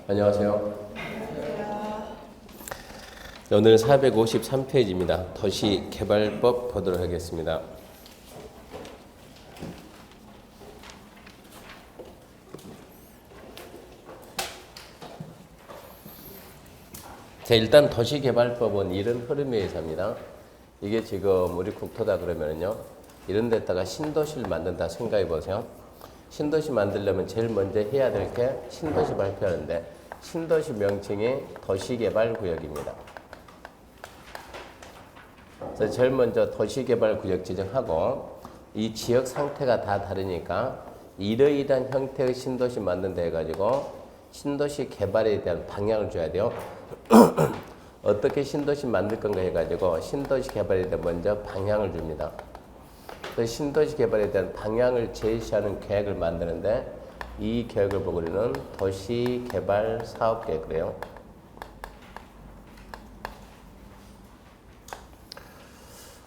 안녕하세요. 오늘 453페이지입니다. 도시개발법 보도록 하겠습니다. 자, 일단 도시개발법은 이런 흐름에 의해서입니다. 이게 지금 우리 국토다 그러면요, 이런 데다가 신도시를 만든다 생각해 보세요. 신도시 만들려면 제일 먼저 해야 될 게 신도시 발표하는데, 신도시 명칭이 도시개발구역입니다. 그래서 제일 먼저 도시개발구역 지정하고, 이 지역 상태가 다 다르니까 이러이러한 형태의 신도시 만든다 해가지고 신도시 개발에 대한 방향을 줘야 돼요. 어떻게 신도시 만들 건가 해가지고 신도시 개발에 대한 먼저 방향을 줍니다. 그 신도시 개발에 대한 방향을 제시하는 계획을 만드는데, 이 계획을 보고 우리는 도시개발 사업계획 그래요.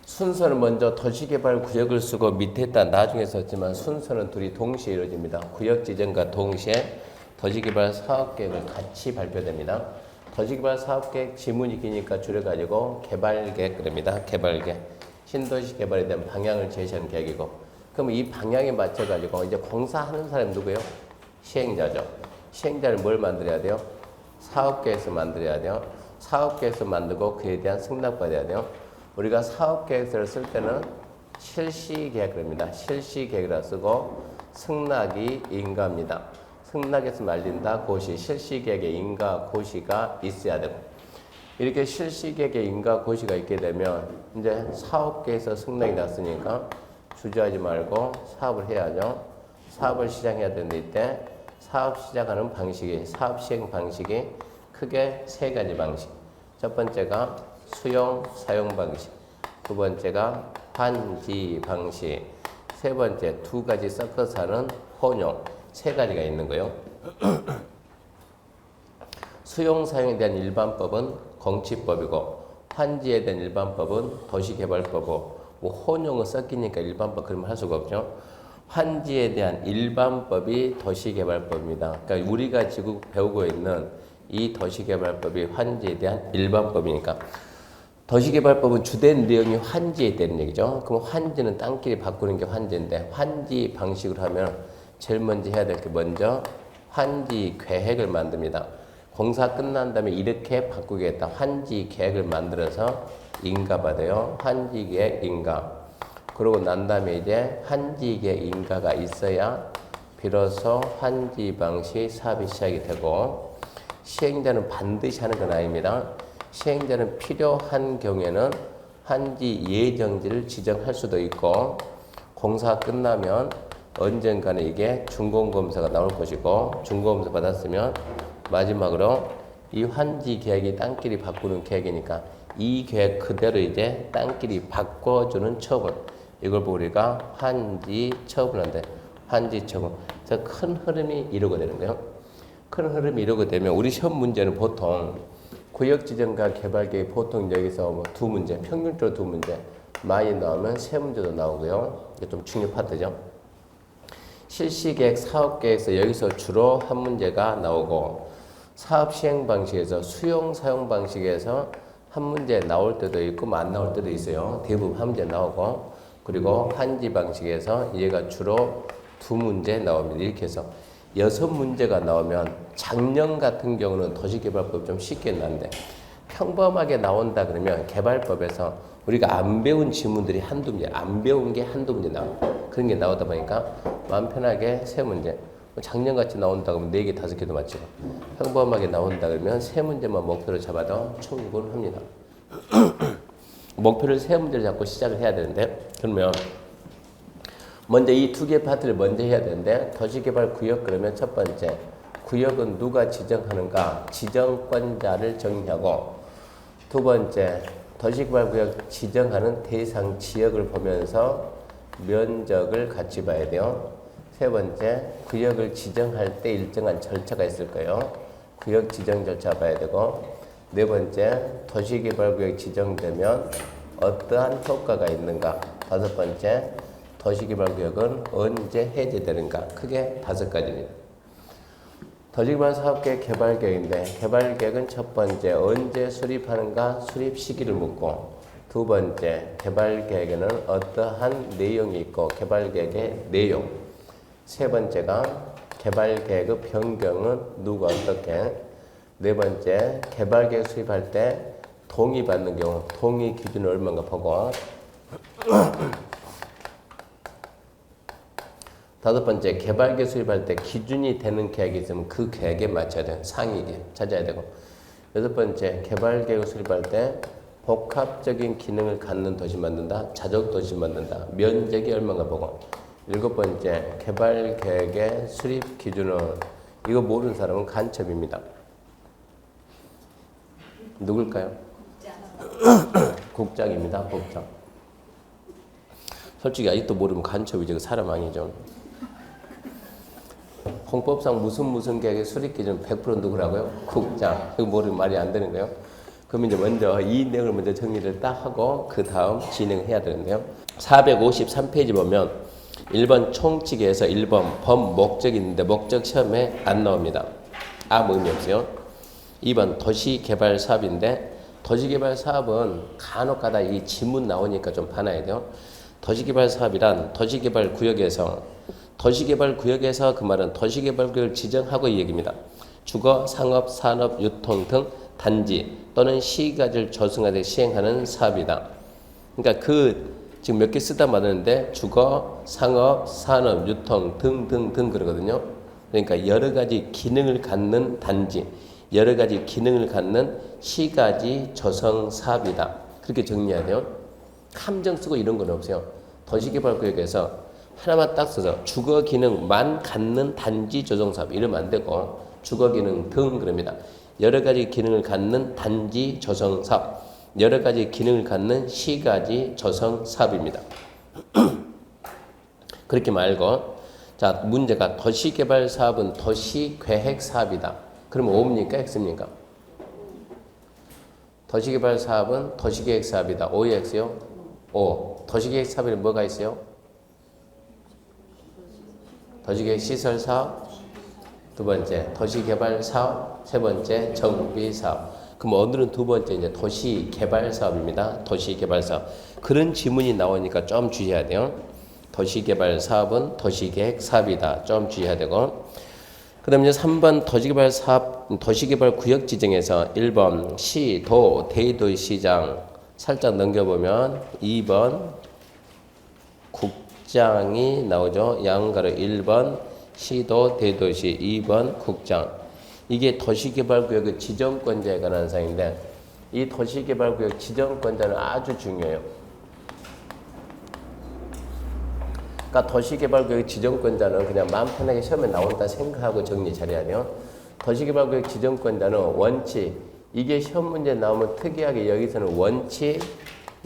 순서는 먼저 도시개발 구역을 쓰고 밑에다 나중에 썼지만 순서는 둘이 동시에 이루어집니다. 구역 지정과 동시에 도시개발 사업계획을 같이 발표됩니다. 도시개발 사업계획 지문이 기니까 줄여가지고 개발계획 그럽니다. 개발계획. 신도시 개발에 대한 방향을 제시하는 계획이고, 그럼 이 방향에 맞춰가지고 이제 공사하는 사람이 누구예요? 시행자죠. 시행자를 뭘 만들어야 돼요? 사업계획서 만들어야 돼요. 사업계획서 만들고 그에 대한 승낙받아야 돼요. 우리가 사업계획서를 쓸 때는 실시계획입니다. 실시계획이라 쓰고 승낙이 인가입니다. 승낙에서 말린다 고시, 실시계획에 인가 고시가 있어야 되고, 이렇게 실시계획에 인가 고시가 있게 되면 이제 사업계획서 승낙이 났으니까 주저하지 말고 사업을 해야죠. 사업을 시작해야 되는데, 이때 사업 시작하는 방식이, 사업 시행 방식이 크게 세 가지 방식. 첫 번째가 수용 사용 방식, 두 번째가 환지 방식, 세 번째 두 가지 섞어서 하는 혼용, 세 가지가 있는 거예요. 수용 사용에 대한 일반법은 공치법이고, 환지에 대한 일반법은 도시개발법이고, 뭐 혼용은 섞이니까 일반법 그러면 할 수가 없죠. 환지에 대한 일반법이 도시개발법입니다. 그러니까 우리가 지금 배우고 있는 이 도시개발법이 환지에 대한 일반법이니까, 도시개발법은 주된 내용이 환지에 대한 얘기죠. 그럼 환지는 땅끼리 바꾸는 게 환지인데, 환지 방식으로 하면 제일 먼저 해야 될 게 먼저 환지 계획을 만듭니다. 공사 끝난 다음에 이렇게 바꾸겠다. 환지 계획을 만들어서 인가받아요. 환지 계획 인가. 그러고 난 다음에 이제 환지 계획 인가가 있어야 비로소 환지 방식 사업이 시작이 되고, 시행자는 반드시 하는 건 아닙니다. 시행자는 필요한 경우에는 환지 예정지를 지정할 수도 있고, 공사가 끝나면 언젠가는 이게 준공검사가 나올 것이고, 준공검사 받았으면 마지막으로 이 환지 계획이 땅끼리 바꾸는 계획이니까 이 계획 그대로 이제 땅끼리 바꿔주는 처분, 이걸 보고 우리가 환지 처분한데, 환지 처분. 그래서 큰 흐름이 이루게 되는 거예요. 큰 흐름이 이루게 되면 우리 시험 문제는 보통 구역 지정과 개발 계획, 보통 여기서 뭐 두 문제, 평균적으로 두 문제, 많이 나오면 세 문제도 나오고요. 이게 좀 중요 파트죠. 실시계획, 사업계획에서 여기서 주로 한 문제가 나오고, 사업 시행 방식에서 수용 사용 방식에서 한 문제 나올 때도 있고 안 나올 때도 있어요. 대부분 한 문제 나오고, 그리고 환지 방식에서 얘가 주로 두 문제 나옵니다. 이렇게 해서 6문제가 나오면, 작년 같은 경우는 도시개발법 좀 쉽게 나는데 평범하게 나온다 그러면 개발법에서 우리가 안 배운 지문들이 한두 문제, 안 배운 게 한두 문제 나와요. 그런 게 나오다 보니까 마음 편하게 세 문제, 작년같이 나온다 그러면 4개, 5개도 맞죠. 평범하게 나온다 그러면 세 문제만 목표로 잡아도 충분합니다. 목표를 세 문제를 잡고 시작을 해야 되는데, 그러면 먼저 이 두 개 파트를 먼저 해야 되는데, 도시개발 구역 그러면 첫 번째, 구역은 누가 지정하는가? 지정권자를 정의하고, 두 번째, 도시개발 구역 지정하는 대상 지역을 보면서 면적을 같이 봐야 돼요. 세 번째, 구역을 지정할 때 일정한 절차가 있을 거예요. 구역 지정 절차 봐야 되고, 네 번째, 도시개발구역 지정되면 어떠한 효과가 있는가. 다섯 번째, 도시개발구역은 언제 해제되는가. 크게 5가지입니다. 더시개발 사업계획 개발계획인데 개발계획은 첫 번째 언제 수립하는가 수립 시기를 묻고 두 번째 개발계획에는 어떠한 내용이 있고 개발계획의 내용 세 번째가 개발계획의 변경은 누가 어떻게 네 번째 개발계획 수립할 때 동의받는 경우 동의 기준은 얼마인가 보고 다섯 번째, 개발계획 수립할 때 기준이 되는 계획이 있으면 그 계획에 맞춰야 돼요. 상위계 찾아야 되고. 여섯 번째, 개발계획 수립할 때 복합적인 기능을 갖는 도시 만든다. 자족 도시 만든다. 면적이 얼마인가 보고. 일곱 번째, 개발계획의 수립 기준은 이거 모르는 사람은 간첩입니다. 누굴까요? 국장입니다. 국장. 솔직히 아직도 모르면 간첩이지 사람 아니죠. 헌법상 무슨 계획의 수립 기준 100% 누구라고요? 국장. 이거 모르면 말이 안 되는 거예요. 그럼 이제 먼저 이 내용을 먼저 정리를 딱 하고 그 다음 진행해야 되는데요. 453페이지 보면 1번 총칙에서 1번 범목적이 있는데 목적 시험에 안 나옵니다. 아무 의미 없어요. 2번 도시개발 사업인데 도시개발 사업은 간혹가다 이 지문 나오니까 좀 봐놔야 돼요. 도시개발 사업이란 도시개발 구역에서 그 말은 도시개발구역을 지정하고 이 얘기입니다. 주거, 상업, 산업, 유통 등 단지 또는 시가지를 조성하되 시행하는 사업이다. 그러니까 지금 몇 개 쓰다 말하는데 주거, 상업, 산업, 유통 등등등 그러거든요. 그러니까 여러 가지 기능을 갖는 단지, 여러 가지 기능을 갖는 시가지 조성 사업이다. 그렇게 정리해야 돼요. 함정 쓰고 이런 건 없어요. 도시개발구역에서 하나만 딱 써서 주거 기능만 갖는 단지 조성 사업 이러면 안 되고 주거 기능 등 그럽니다. 여러 가지 기능을 갖는 단지 조성 사업, 여러 가지 기능을 갖는 시가지 조성 사업입니다. 그렇게 말고 자 문제가 도시개발 사업은 도시계획 사업이다. 그러면 O입니까 X입니까? 도시개발 사업은 도시계획 사업이다. O의 X요? O. 도시계획 사업에는 뭐가 있어요? 도시계획 시설 사업, 두 번째 도시개발 사업, 세 번째 정비 사업. 그럼 오늘은 두 번째 이제 도시개발 사업입니다. 도시개발 사업. 그런 지문이 나오니까 좀 주의해야 돼요. 도시개발 사업은 도시계획 사업이다. 좀 주의해야 되고. 그다음에 이제 3번 도시개발 사업, 도시개발 구역 지정에서 1번 시, 도, 대도시장 살짝 넘겨보면 2번 국장이 나오죠. 양가로 1번 시도 대도시, 2번 국장. 이게 도시개발구역의 지정권자에 관한 사항인데 이 도시개발구역 지정권자는 아주 중요해요. 그러니까 도시개발구역 지정권자는 그냥 마음 편하게 시험에 나온다 생각하고 정리 잘해야 돼요. 도시개발구역 지정권자는 원칙, 이게 시험 문제 나오면 특이하게 여기서는 원칙,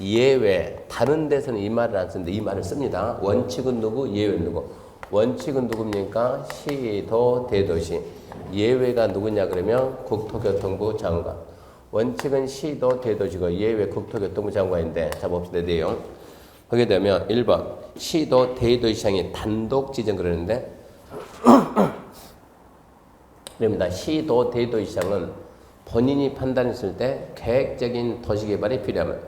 예외, 다른 데서는 이 말을 안 쓰는데 이 말을 씁니다. 원칙은 누구, 예외는 누구. 원칙은 누굽니까? 시도 대도시. 예외가 누구냐 그러면 국토교통부 장관. 원칙은 시도 대도시고 예외 국토교통부 장관인데 자 봅시다. 내용. 하게 되면 1번 시도 대도시장이 단독 지정 그러는데 그럽니다. 시도 대도시장은 본인이 판단했을 때 계획적인 도시개발이 필요하면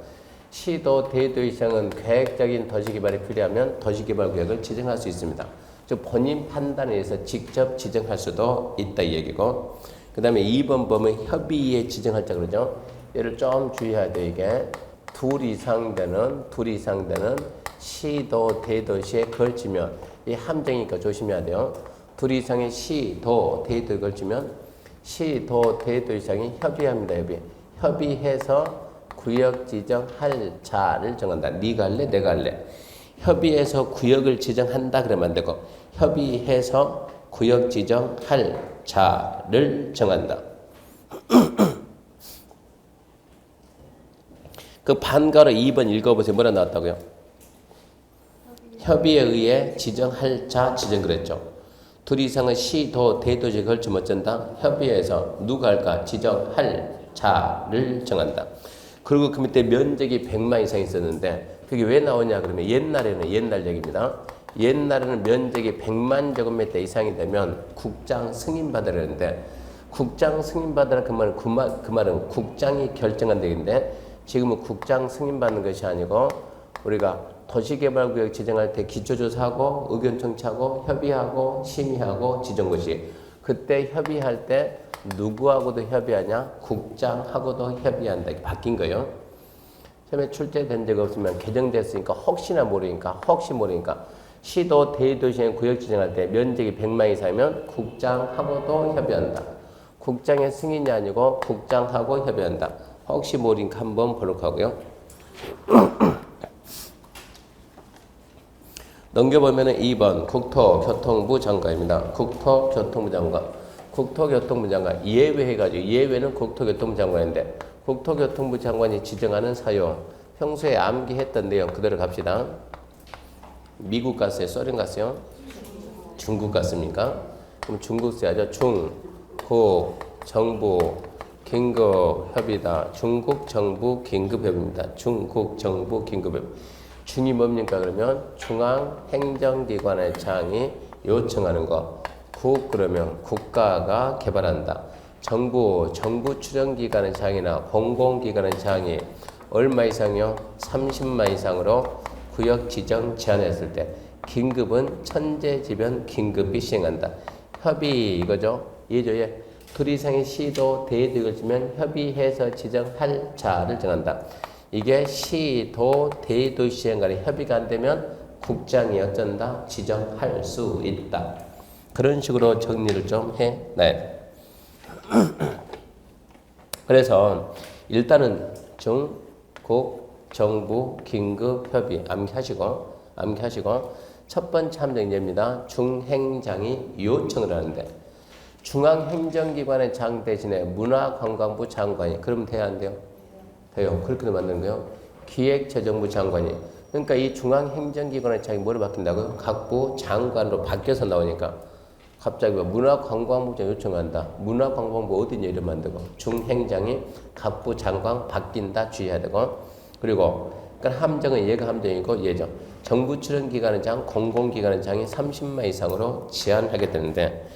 시도 대도시장은 계획적인 도시개발이 필요하면 도시개발구역을 지정할 수 있습니다. 즉 본인 판단에 의해서 직접 지정할 수도 있다 이 얘기고 그 다음에 2번 보면 협의에 지정할 자 그러죠. 얘를 좀 주의해야 돼. 이게 둘 이상 되는 시도 대도시에 걸치면 이 함정이니까 조심해야 돼요. 둘 이상의 시도 대도시에 걸치면 시도 대도시장이 협의합니다. 협의해서 구역 지정할 자를 정한다. 네가 할래? 내가 할래? 협의해서 구역을 지정한다 그러면 안 되고 협의해서 구역 지정할 자를 정한다. 그 반가로 2번 읽어보세요. 뭐라 나왔다고요? 협의에 의해 지정할 자 지정 그랬죠. 둘 이상의 시도 대도시에 걸치면 어쩐다? 협의해서 누가 할까? 지정할 자를 정한다. 그리고 그 밑에 면적이 100만 이상 있었는데 그게 왜 나오냐 그러면 옛날에는 옛날 얘기입니다. 옛날에는 면적이 100만 제곱미터 이상이 되면 국장 승인 받으려는데 국장 승인 받으라 그 말은 국장이 결정한 얘기인데 지금은 국장 승인 받는 것이 아니고 우리가 도시개발구역 지정할 때 기초조사하고 의견 청취하고 협의하고 심의하고 지정고시 그때 협의할 때 누구하고도 협의하냐? 국장하고도 협의한다. 이렇게 바뀐 거예요. 처음에 출제된 적 없으면 개정됐으니까 혹시 모르니까 시도 대도시의 구역 지정할 때 면적이 100만 이상이면 국장하고도 협의한다. 국장의 승인이 아니고 국장하고 협의한다. 혹시 모르니까 한번 보도록 하고요. 넘겨보면 2번 국토교통부 장관입니다. 국토교통부 장관. 국토교통부 장관 예외해가지고 예외는 국토교통부 장관인데 국토교통부 장관이 지정하는 사유 평소에 암기했던 내용 그대로 갑시다. 미국 갔어요? 소련 갔어요? 중국 갔습니까? 그럼 중국 써야죠. 중, 국, 정부, 긴급협의다. 중국 정부 긴급협의입니다. 중국 정부 긴급협의. 중이 뭡니까? 그러면 중앙행정기관의 장이 요청하는 거. 국 그러면 국가가 개발한다. 정부 출연기관의 장이나 공공기관의 장이 얼마 이상이요? 30만 이상으로 구역 지정 제한했을 때 긴급은 천재지변 긴급히 시행한다. 협의 이거죠. 예조에 둘 이상의 시도 대도를 지면 협의해서 지정할 자를 정한다. 이게 시도 대도 시행 간에 협의가 안 되면 국장이 어쩐다? 지정할 수 있다. 그런 식으로 정리를 좀 해놔요. 그래서 일단은 중, 국, 정부, 긴급 협의 암기하시고 첫 번째 함정입니다. 중행장이 요청을 하는데 중앙행정기관의 장 대신에 문화관광부 장관이 그러면 돼야 안 돼요? 돼요. 그렇게 만드는 거예요. 기획재정부 장관이 그러니까 이 중앙행정기관의 장이 뭐로 바뀐다고요? 각부 장관으로 바뀌어서 나오니까 갑자기 문화관광부장 요청한다. 문화관광부 어디냐 이름 만들고 중행장이 각부 장관 바뀐다 주의해야 되고 그리고 그러니까 함정은 얘가 함정이고 얘죠. 정부 출연기관의 장, 공공기관의 장이 30만 이상으로 제한하게 되는데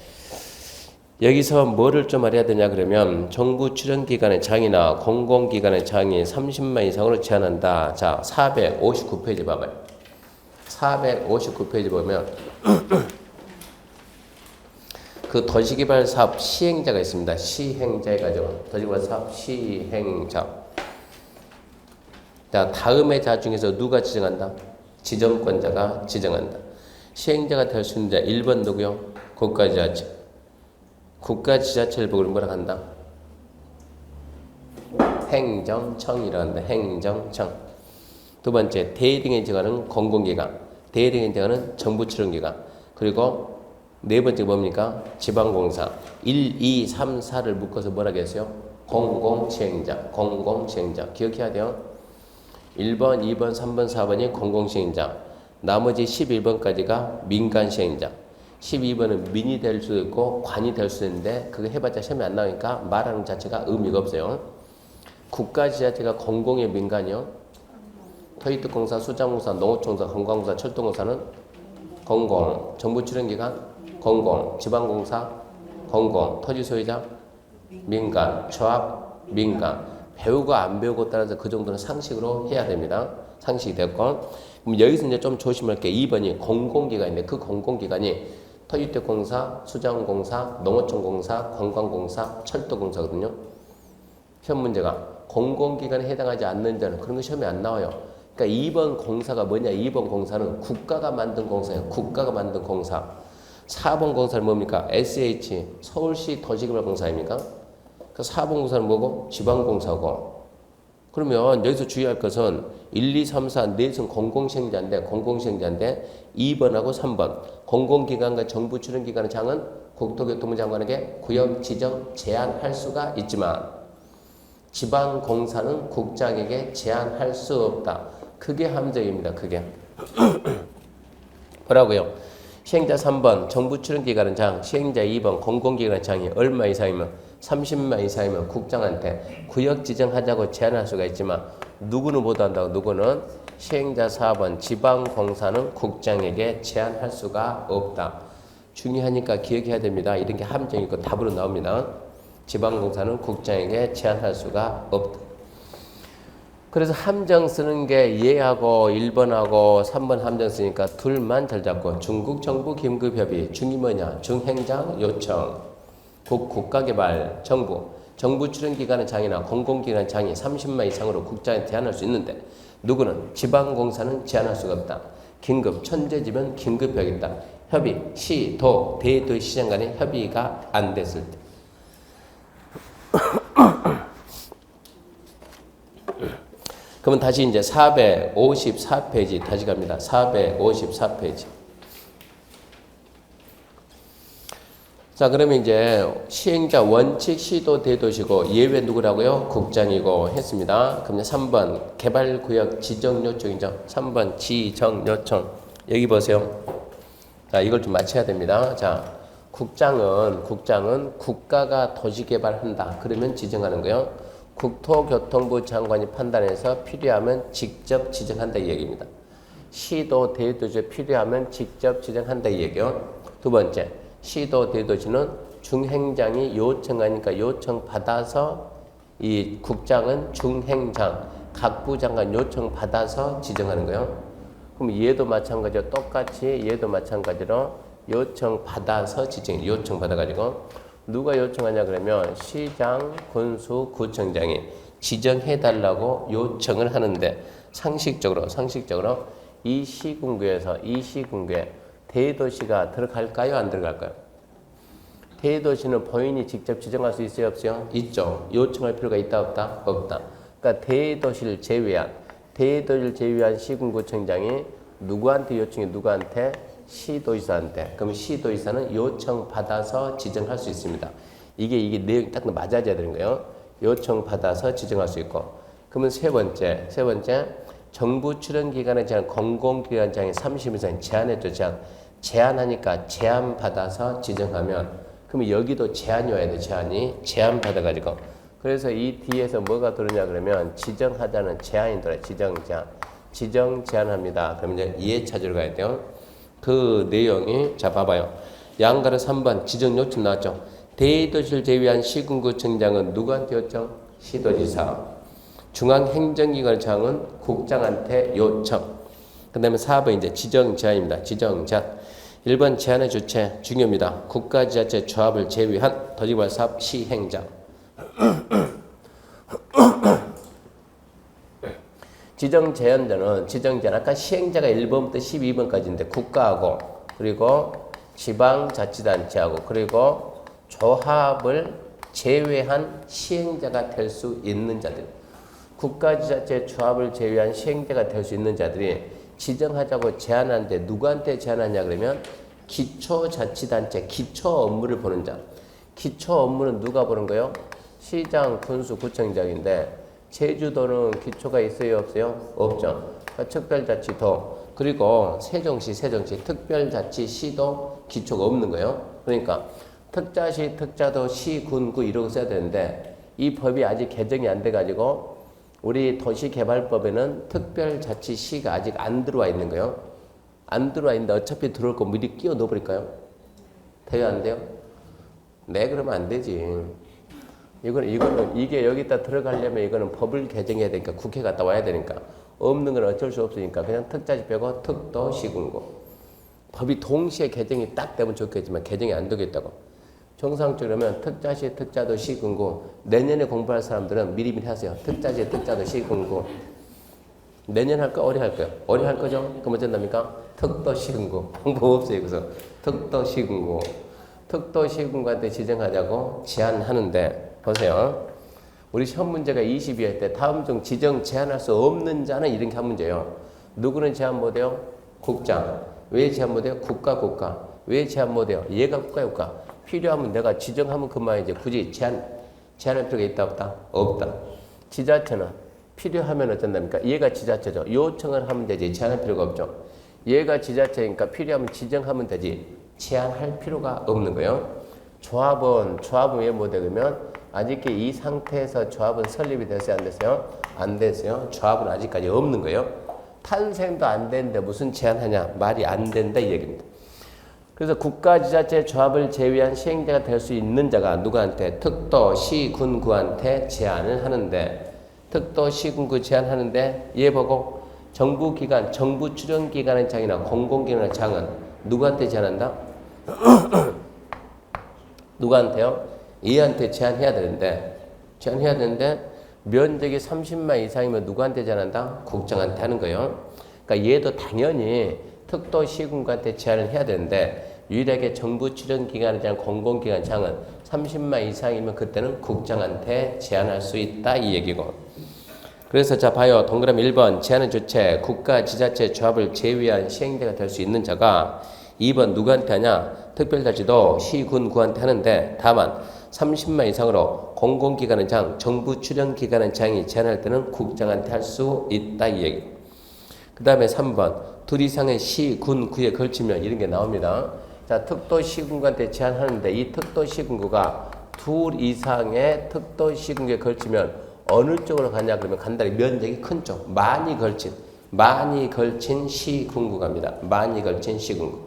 여기서 뭐를 좀 알아야 되냐 그러면 정부 출연기관의 장이나 공공기관의 장이 30만 이상으로 제한한다. 자 459페이지 봐봐요. 459페이지 보면 그 도시개발 사업 시행자가 있습니다. 시행자 해가지고 도시개발 사업 시행자. 자 다음의 자 중에서 누가 지정한다? 지정권자가 지정한다. 시행자가 될 수 있는 자 1번 누구요? 국가지자체. 국가지자체를 보고 뭐라 한다? 행정청이라 한다. 행정청. 두 번째 대등에 지정하는 공공기관. 대등에 지정하는 정부 출연기관. 그리고 네 번째 뭡니까? 지방공사. 1, 2, 3, 4를 묶어서 뭐라고 했어요? 공공시행자. 공공시행자. 기억해야 돼요. 1번, 2번, 3번, 4번이 공공시행자. 나머지 11번까지가 민간시행자. 12번은 민이 될 수도 있고 관이 될 수도 있는데 그거 해봤자 시험에 안 나오니까 말하는 자체가 의미가 없어요. 국가지자체가 공공의 민간이요. 토이특공사, 수자공사, 농어촌공사, 관광공사, 철도공사는 공공. 정부 출연기관 공공. 지방공사 공공. 토지소유자 민간. 조합 민간. 배우고 안 배우고 따라서 그 정도는 상식으로 해야 됩니다. 상식이 됐고 그럼 여기서 이제 좀 조심할 게 2번이 공공기관인데 그 공공기관이 토지택공사, 수자원공사, 농어촌공사, 관광공사, 철도공사거든요. 시험 문제가 공공기관에 해당하지 않는 자는 그런 거 시험에 안 나와요. 그러니까 2번 공사가 뭐냐? 2번 공사는 국가가 만든 공사예요. 국가가 만든 공사. 4번 공사는 뭡니까? SH, 서울시 도시개발공사입니까? 그 4번 공사는 뭐고? 지방공사고. 그러면 여기서 주의할 것은 1, 2, 3, 4, 넷은 공공시행자인데 2번하고 3번 공공기관과 정부 출연기관의 장은 국토교통부 장관에게 구역 지정 제한할 수가 있지만 지방공사는 국장에게 제한할 수 없다. 그게 함정입니다. 그게 뭐라고요? 시행자 3번 정부 출연기관은 장, 시행자 2번 공공기관은 장이 얼마 이상이면 30만 이상이면 국장한테 구역 지정하자고 제안할 수가 있지만 누구는 못한다고 누구는 시행자 4번 지방공사는 국장에게 제안할 수가 없다. 중요하니까 기억해야 됩니다. 이런 게 함정이 있고 답으로 나옵니다. 지방공사는 국장에게 제안할 수가 없다. 그래서 함정 쓰는 게 예하고 1번하고 3번 함정 쓰니까 둘만 잘 잡고 중국 정부 긴급협의 중이 뭐냐 중행장 요청 국가개발 정부 출연기관의 장이나 공공기관 장이 30만 이상으로 국장에 제안할 수 있는데 누구는 지방공사는 제안할 수가 없다. 긴급 천재지변 긴급협의다. 협의 시, 도, 대도시장 간의 협의가 안 됐을 때 그러면 다시 이제 454페이지 다시 갑니다. 454페이지. 자, 그러면 이제 시행자 원칙 시도 대도시고 예외 누구라고요? 국장이고 했습니다. 그럼 이제 3번 개발구역 지정 요청이죠. 3번 지정 요청. 여기 보세요. 자, 이걸 좀 맞춰야 됩니다. 자, 국장은 국가가 도시 개발한다. 그러면 지정하는 거예요. 국토교통부 장관이 판단해서 필요하면 직접 지정한다 이 얘기입니다. 시도 대도시 필요하면 직접 지정한다 이 얘기요. 두 번째, 시도 대도시는 중행장이 요청하니까 요청받아서 이 국장은 중행장, 각부 장관 요청받아서 지정하는 거예요. 그럼 얘도 마찬가지로 똑같이 얘도 마찬가지로 요청받아서 지정해. 요청받아가지고 누가 요청하냐 그러면 시장, 군수, 구청장이 지정해달라고 요청을 하는데 상식적으로 이 시군구에 대도시가 들어갈까요? 안 들어갈까요? 대도시는 본인이 직접 지정할 수 있어요? 없어요? 있죠. 요청할 필요가 있다 없다? 없다. 그러니까 대도시를 제외한 시군구청장이 누구한테 요청해? 누구한테? 시도지사한테. 그럼 시도지사는 요청받아서 지정할 수 있습니다. 이게 내용이 딱 맞아야 되는 거예요. 요청받아서 지정할 수 있고. 그러면 세 번째 정부 출연기관에 제한 공공기관 장이 30 이상 제한했죠. 제한하니까 제한받아서 지정하면 그러면 여기도 제한이 와야 돼. 제한 받아가지고. 그래서 이 뒤에서 뭐가 들어오냐 그러면 지정하자는 제한이 들어요. 지정 제한합니다. 그럼 이제 이해 찾으러 가야 돼요. 그 내용이 자 봐봐요. 양가로 3번 지정 요청 나왔죠. 대도시를 제외한 시군구청장은 누구한테 요청? 시도지사. 중앙행정기관장은 국장한테 요청. 그 다음에 4번 이제 지정 제한입니다. 지정 제한. 1번 제한의 주체 중요합니다. 국가지자체 조합을 제외한 더지발 사업 시행장. 지정 제한자는 아까 시행자가 1번부터 12번까지인데 국가하고 그리고 지방자치단체하고 그리고 조합을 제외한 시행자가 될 수 있는 자들. 국가지자체 조합을 제외한 시행자가 될 수 있는 자들이 지정하자고 제안하는데 누구한테 제안하냐 그러면 기초자치단체, 기초 업무를 보는 자. 기초 업무는 누가 보는 거예요? 시장, 군수, 구청장인데 제주도는 기초가 있어요? 없어요? 없죠. 특별자치도 그리고 세종시 특별자치시도 기초가 없는 거예요. 그러니까 특자시, 특자도, 시, 군구 이러고 써야 되는데 이 법이 아직 개정이 안 돼가지고 우리 도시개발법에는 특별자치시가 아직 안 들어와 있는 거예요. 안 들어와 있는데 어차피 들어올 거 미리 끼워 넣어버릴까요? 돼요? 안 돼요? 네, 그러면 안 되지. 이게 여기다 들어가려면 이거는 법을 개정해야 되니까 국회 갔다 와야 되니까 없는 건 어쩔 수 없으니까 그냥 특자시 빼고 특도 시군구. 법이 동시에 개정이 딱 되면 좋겠지만 개정이 안 되겠다고. 정상적으로면 특자시, 특자도 시군구. 내년에 공부할 사람들은 미리 하세요. 특자시, 특자도 시군구. 내년 할 거, 올해 할 거요. 올해 할 거죠? 그럼 어쩐답니까? 특도 시군구. 공부 없어요. 그래서 특도 시군구. 특도 시군구한테 지정하자고 제안하는데 보세요. 우리 시험 문제가 20일 때 다음 중 지정 제한할 수 없는 자는 이런 게 한 문제예요. 누구는 제한 못해요? 국장. 왜 제한 못해요? 국가. 왜 제한 못해요? 얘가 국가. 필요하면 내가 지정하면 그만이지. 굳이 제한할 필요가 있다 없다? 없다. 지자체는 필요하면 어쩐답니까? 얘가 지자체죠. 요청을 하면 되지. 제한할 필요가 없죠. 얘가 지자체니까 필요하면 지정하면 되지 제한할 필요가 없는 거예요. 조합은 왜 못해? 그러면 아직 이 상태에서 조합은 설립이 됐어요? 안 됐어요? 안 됐어요. 조합은 아직까지 없는 거예요. 탄생도 안 되는데 무슨 제한하냐? 말이 안 된다 이 얘기입니다. 그래서 국가지자체 조합을 제외한 시행자가 될 수 있는 자가 누구한테? 특도, 시, 군, 구한테 제한을 하는데 특도, 시, 군, 구 제한하는데 얘 보고 정부기관, 정부 출연기관의 장이나 공공기관의 장은 누구한테 제한한다? 누구한테요? 얘한테 제한해야 되는데 면적이 30만 이상이면 누구한테 제한한다? 국장한테 하는 거예요. 그러니까 얘도 당연히 특도 시군한테 제한을 해야 되는데 유일하게 정부 출연기관에 대한 공공기관장은 30만 이상이면 그때는 국장한테 제한할 수 있다 이 얘기고. 그래서 자 봐요. 동그라미 1번 제한의 주체 국가 지자체 조합을 제외한 시행자가 될 수 있는 자가 2번 누구한테 하냐? 특별자치도 시군 구한테 하는데 다만 30만 이상으로 공공기관의 장, 정부 출연기관의 장이 제한할 때는 국장한테 할 수 있다 이 얘기. 그 다음에 3번 둘 이상의 시, 군, 구에 걸치면 이런 게 나옵니다. 자, 특도 시군구한테 제한하는데 이 특도 시군구가 둘 이상의 특도 시군구에 걸치면 어느 쪽으로 가냐 그러면 간단히 면적이 큰 쪽, 많이 걸친 시군구 갑니다. 많이 걸친 시군구.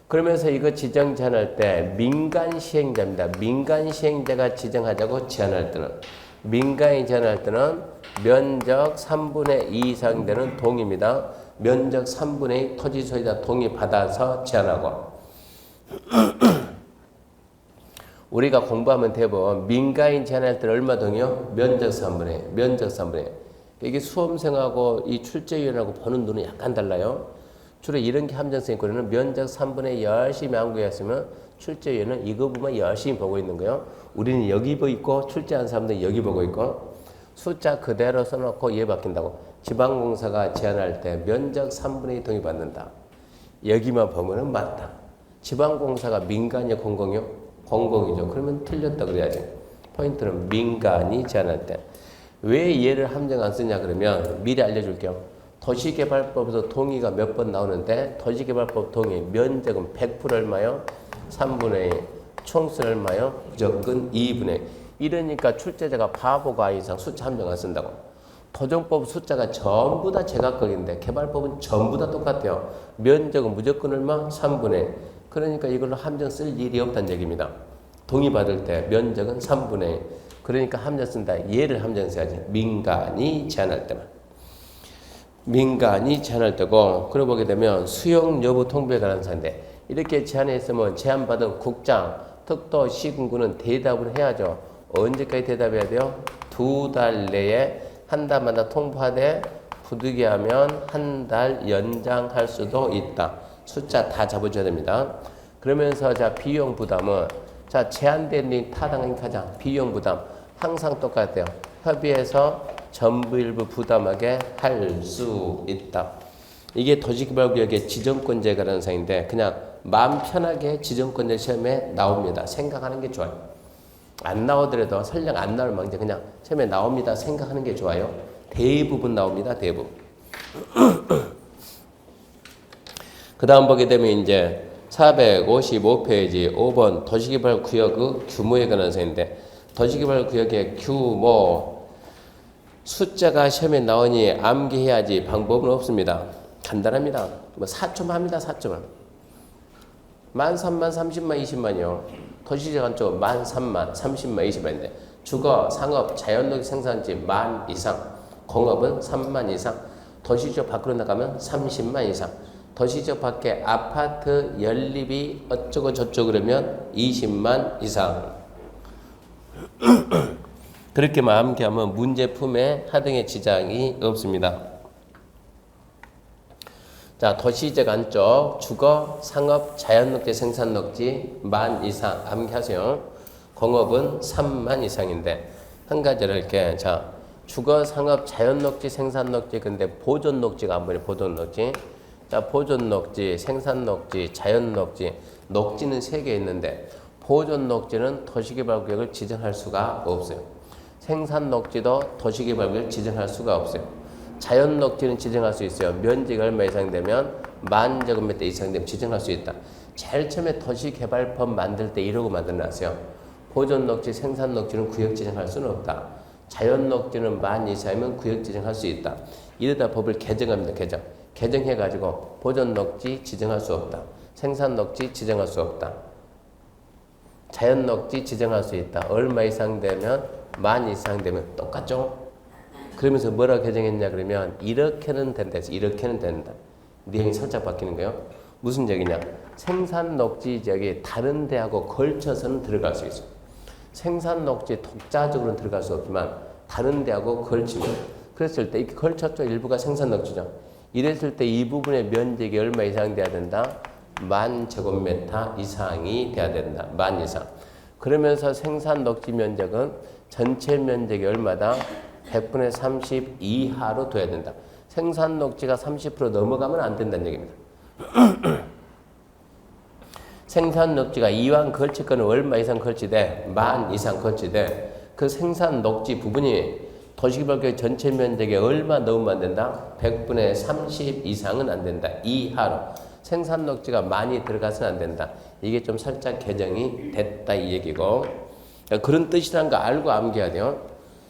그러면서 이거 지정 제한할 때 민간 시행자입니다. 민간 시행자가 지정하자고 제한할 때는 민간이 제한할 때는 면적 3분의 2 이상 되는 동입니다. 면적 3분의 2 토지 소유자 동의 받아서 제한하고 우리가 공부하면 대부분 민간인 제한할 때는 얼마 동이요? 면적 3분의 1. 면적 3분의 1. 이게 수험생하고 이 출제위원하고 보는 눈은 약간 달라요. 주로 이런 게 함정성이거든요. 면적 3분의 1 열심히 암기했으면 출제위원은 이거 보면 열심히 보고 있는 거예요. 우리는 여기 보고 있고 출제한 사람들은 여기 보고 있고 숫자 그대로 써놓고 이해 바뀐다고. 지방공사가 제한할 때 면적 3분의 2 동의 받는다. 여기만 보면은 맞다. 지방공사가 민간이요 공공이요? 공공이죠. 그러면 틀렸다 그래야지. 포인트는 민간이 제한할 때. 왜 얘를 함정 안 쓰냐 그러면 미리 알려줄게요. 도시개발법에서 동의가 몇 번 나오는데 도시개발법 동의 면적은 100% 얼마요? 3분의 1. 총수는 얼마요? 무조건 2분의 1. 이러니까 출제자가 바보가 이상 숫자 함정 안 쓴다고. 토종법 숫자가 전부 다 제각각인데 개발법은 전부 다 똑같아요. 면적은 무조건 얼마? 3분의 1. 그러니까 이걸로 함정 쓸 일이 없다는 얘기입니다. 동의 받을 때 면적은 3분의 1. 그러니까 함정 쓴다. 얘를 함정 써야지. 민간이 제한할 때만. 민간이 제한할 때고 그러고 보게 되면 수용 여부 통보에 관한 사항인데 이렇게 제한했으면 제한받은 국장, 특도, 시군구는 대답을 해야죠. 언제까지 대답해야 돼요? 2달 내에 한 달마다 통보하되 부득이하면 한 달 연장할 수도 있다. 숫자 다 잡아줘야 됩니다. 그러면서 자 비용 부담은 자 제한된 일 타당한 가장 비용 부담 항상 똑같아요. 협의해서 전부 일부 부담하게 할 수 있다. 이게 도시개발구역의 지정권자에 관한 사항인데 그냥 마음 편하게 지정권자 시험에 나옵니다. 생각하는 게 좋아요. 안 나오더라도 설령 안 나올 망정 그냥 시험에 나옵니다. 생각하는 게 좋아요. 대부분 나옵니다. 대부분. 그 다음 보게 되면 이제 455페이지 5번 도시개발구역의 규모에 관한 사항인데 도시개발구역의 규모 숫자가 시험에 나오니 암기해야지 방법은 없습니다. 간단합니다. 뭐 4초만 합니다. 4초만. 13,000, 30만, 20만이요. 도시재간 쪽 13,000, 30만, 20만인데 주거, 상업, 자연농 생산지 10,000 이상, 공업은 3만 이상, 도시지역 밖으로 나가면 30만 이상, 도시지역 밖에 아파트 연립이 어쩌고 저쩌고 그러면 20만 이상. 그렇게만 암기하면 문제품에 하등의 지장이 없습니다. 자, 도시지역 안쪽 주거, 상업, 자연녹지, 생산녹지 10,000 이상 암기하세요. 공업은 3만 이상인데 한 가지를 이렇게 자 주거, 상업, 자연녹지, 생산녹지 근데 보존녹지가 안 보이네. 보존녹지. 자, 보존녹지, 생산녹지, 자연녹지, 녹지는 3개 있는데 보존녹지는 도시개발구역을 지정할 수가 없어요. 생산녹지도 도시개발구역을 지정할 수가 없어요. 자연녹지는 지정할 수 있어요. 면적이 얼마 이상 되면 10,000제곱미터 이상 되면 지정할 수 있다. 제일 처음에 도시개발법 만들 때 이러고 만들어놨어요. 보존녹지, 생산녹지는 구역 지정할 수는 없다. 자연녹지는 10,000 이상이면 구역 지정할 수 있다. 이러다 법을 개정합니다. 개정해가지고 보존녹지 지정할 수 없다. 생산녹지 지정할 수 없다. 자연녹지 지정할 수 있다. 얼마 이상 되면 10,000 이상 되면 똑같죠? 그러면서 뭐라 개정했냐 그러면 이렇게는 된다 해서 이렇게는 된다. 내용이 살짝 바뀌는 거예요. 무슨 얘기냐? 생산녹지 지역이 다른 데하고 걸쳐서는 들어갈 수 있어요. 생산녹지 독자적으로는 들어갈 수 없지만 다른 데하고 걸치면 그랬을 때 이렇게 걸쳤죠. 일부가 생산녹지죠. 이랬을 때 이 부분의 면적이 얼마 이상 돼야 된다? 10,000제곱미터 이상이 돼야 된다. 10,000 이상. 그러면서 생산녹지 면적은 전체 면적이 얼마다? 100분의 30 이하로 둬야 된다. 생산녹지가 30% 넘어가면 안 된다는 얘기입니다. 생산녹지가 이왕 걸칠 거는 얼마 이상 걸치되 10,000 이상 걸치되 그 생산녹지 부분이 도시개발구역 전체 면적에 얼마 넘으면 안 된다? 100분의 30 이상은 안 된다. 이하로. 생산녹지가 많이 들어가서는 안 된다. 이게 좀 살짝 개정이 됐다 이 얘기고 그런 뜻이라는 거 알고 암기해야 돼요.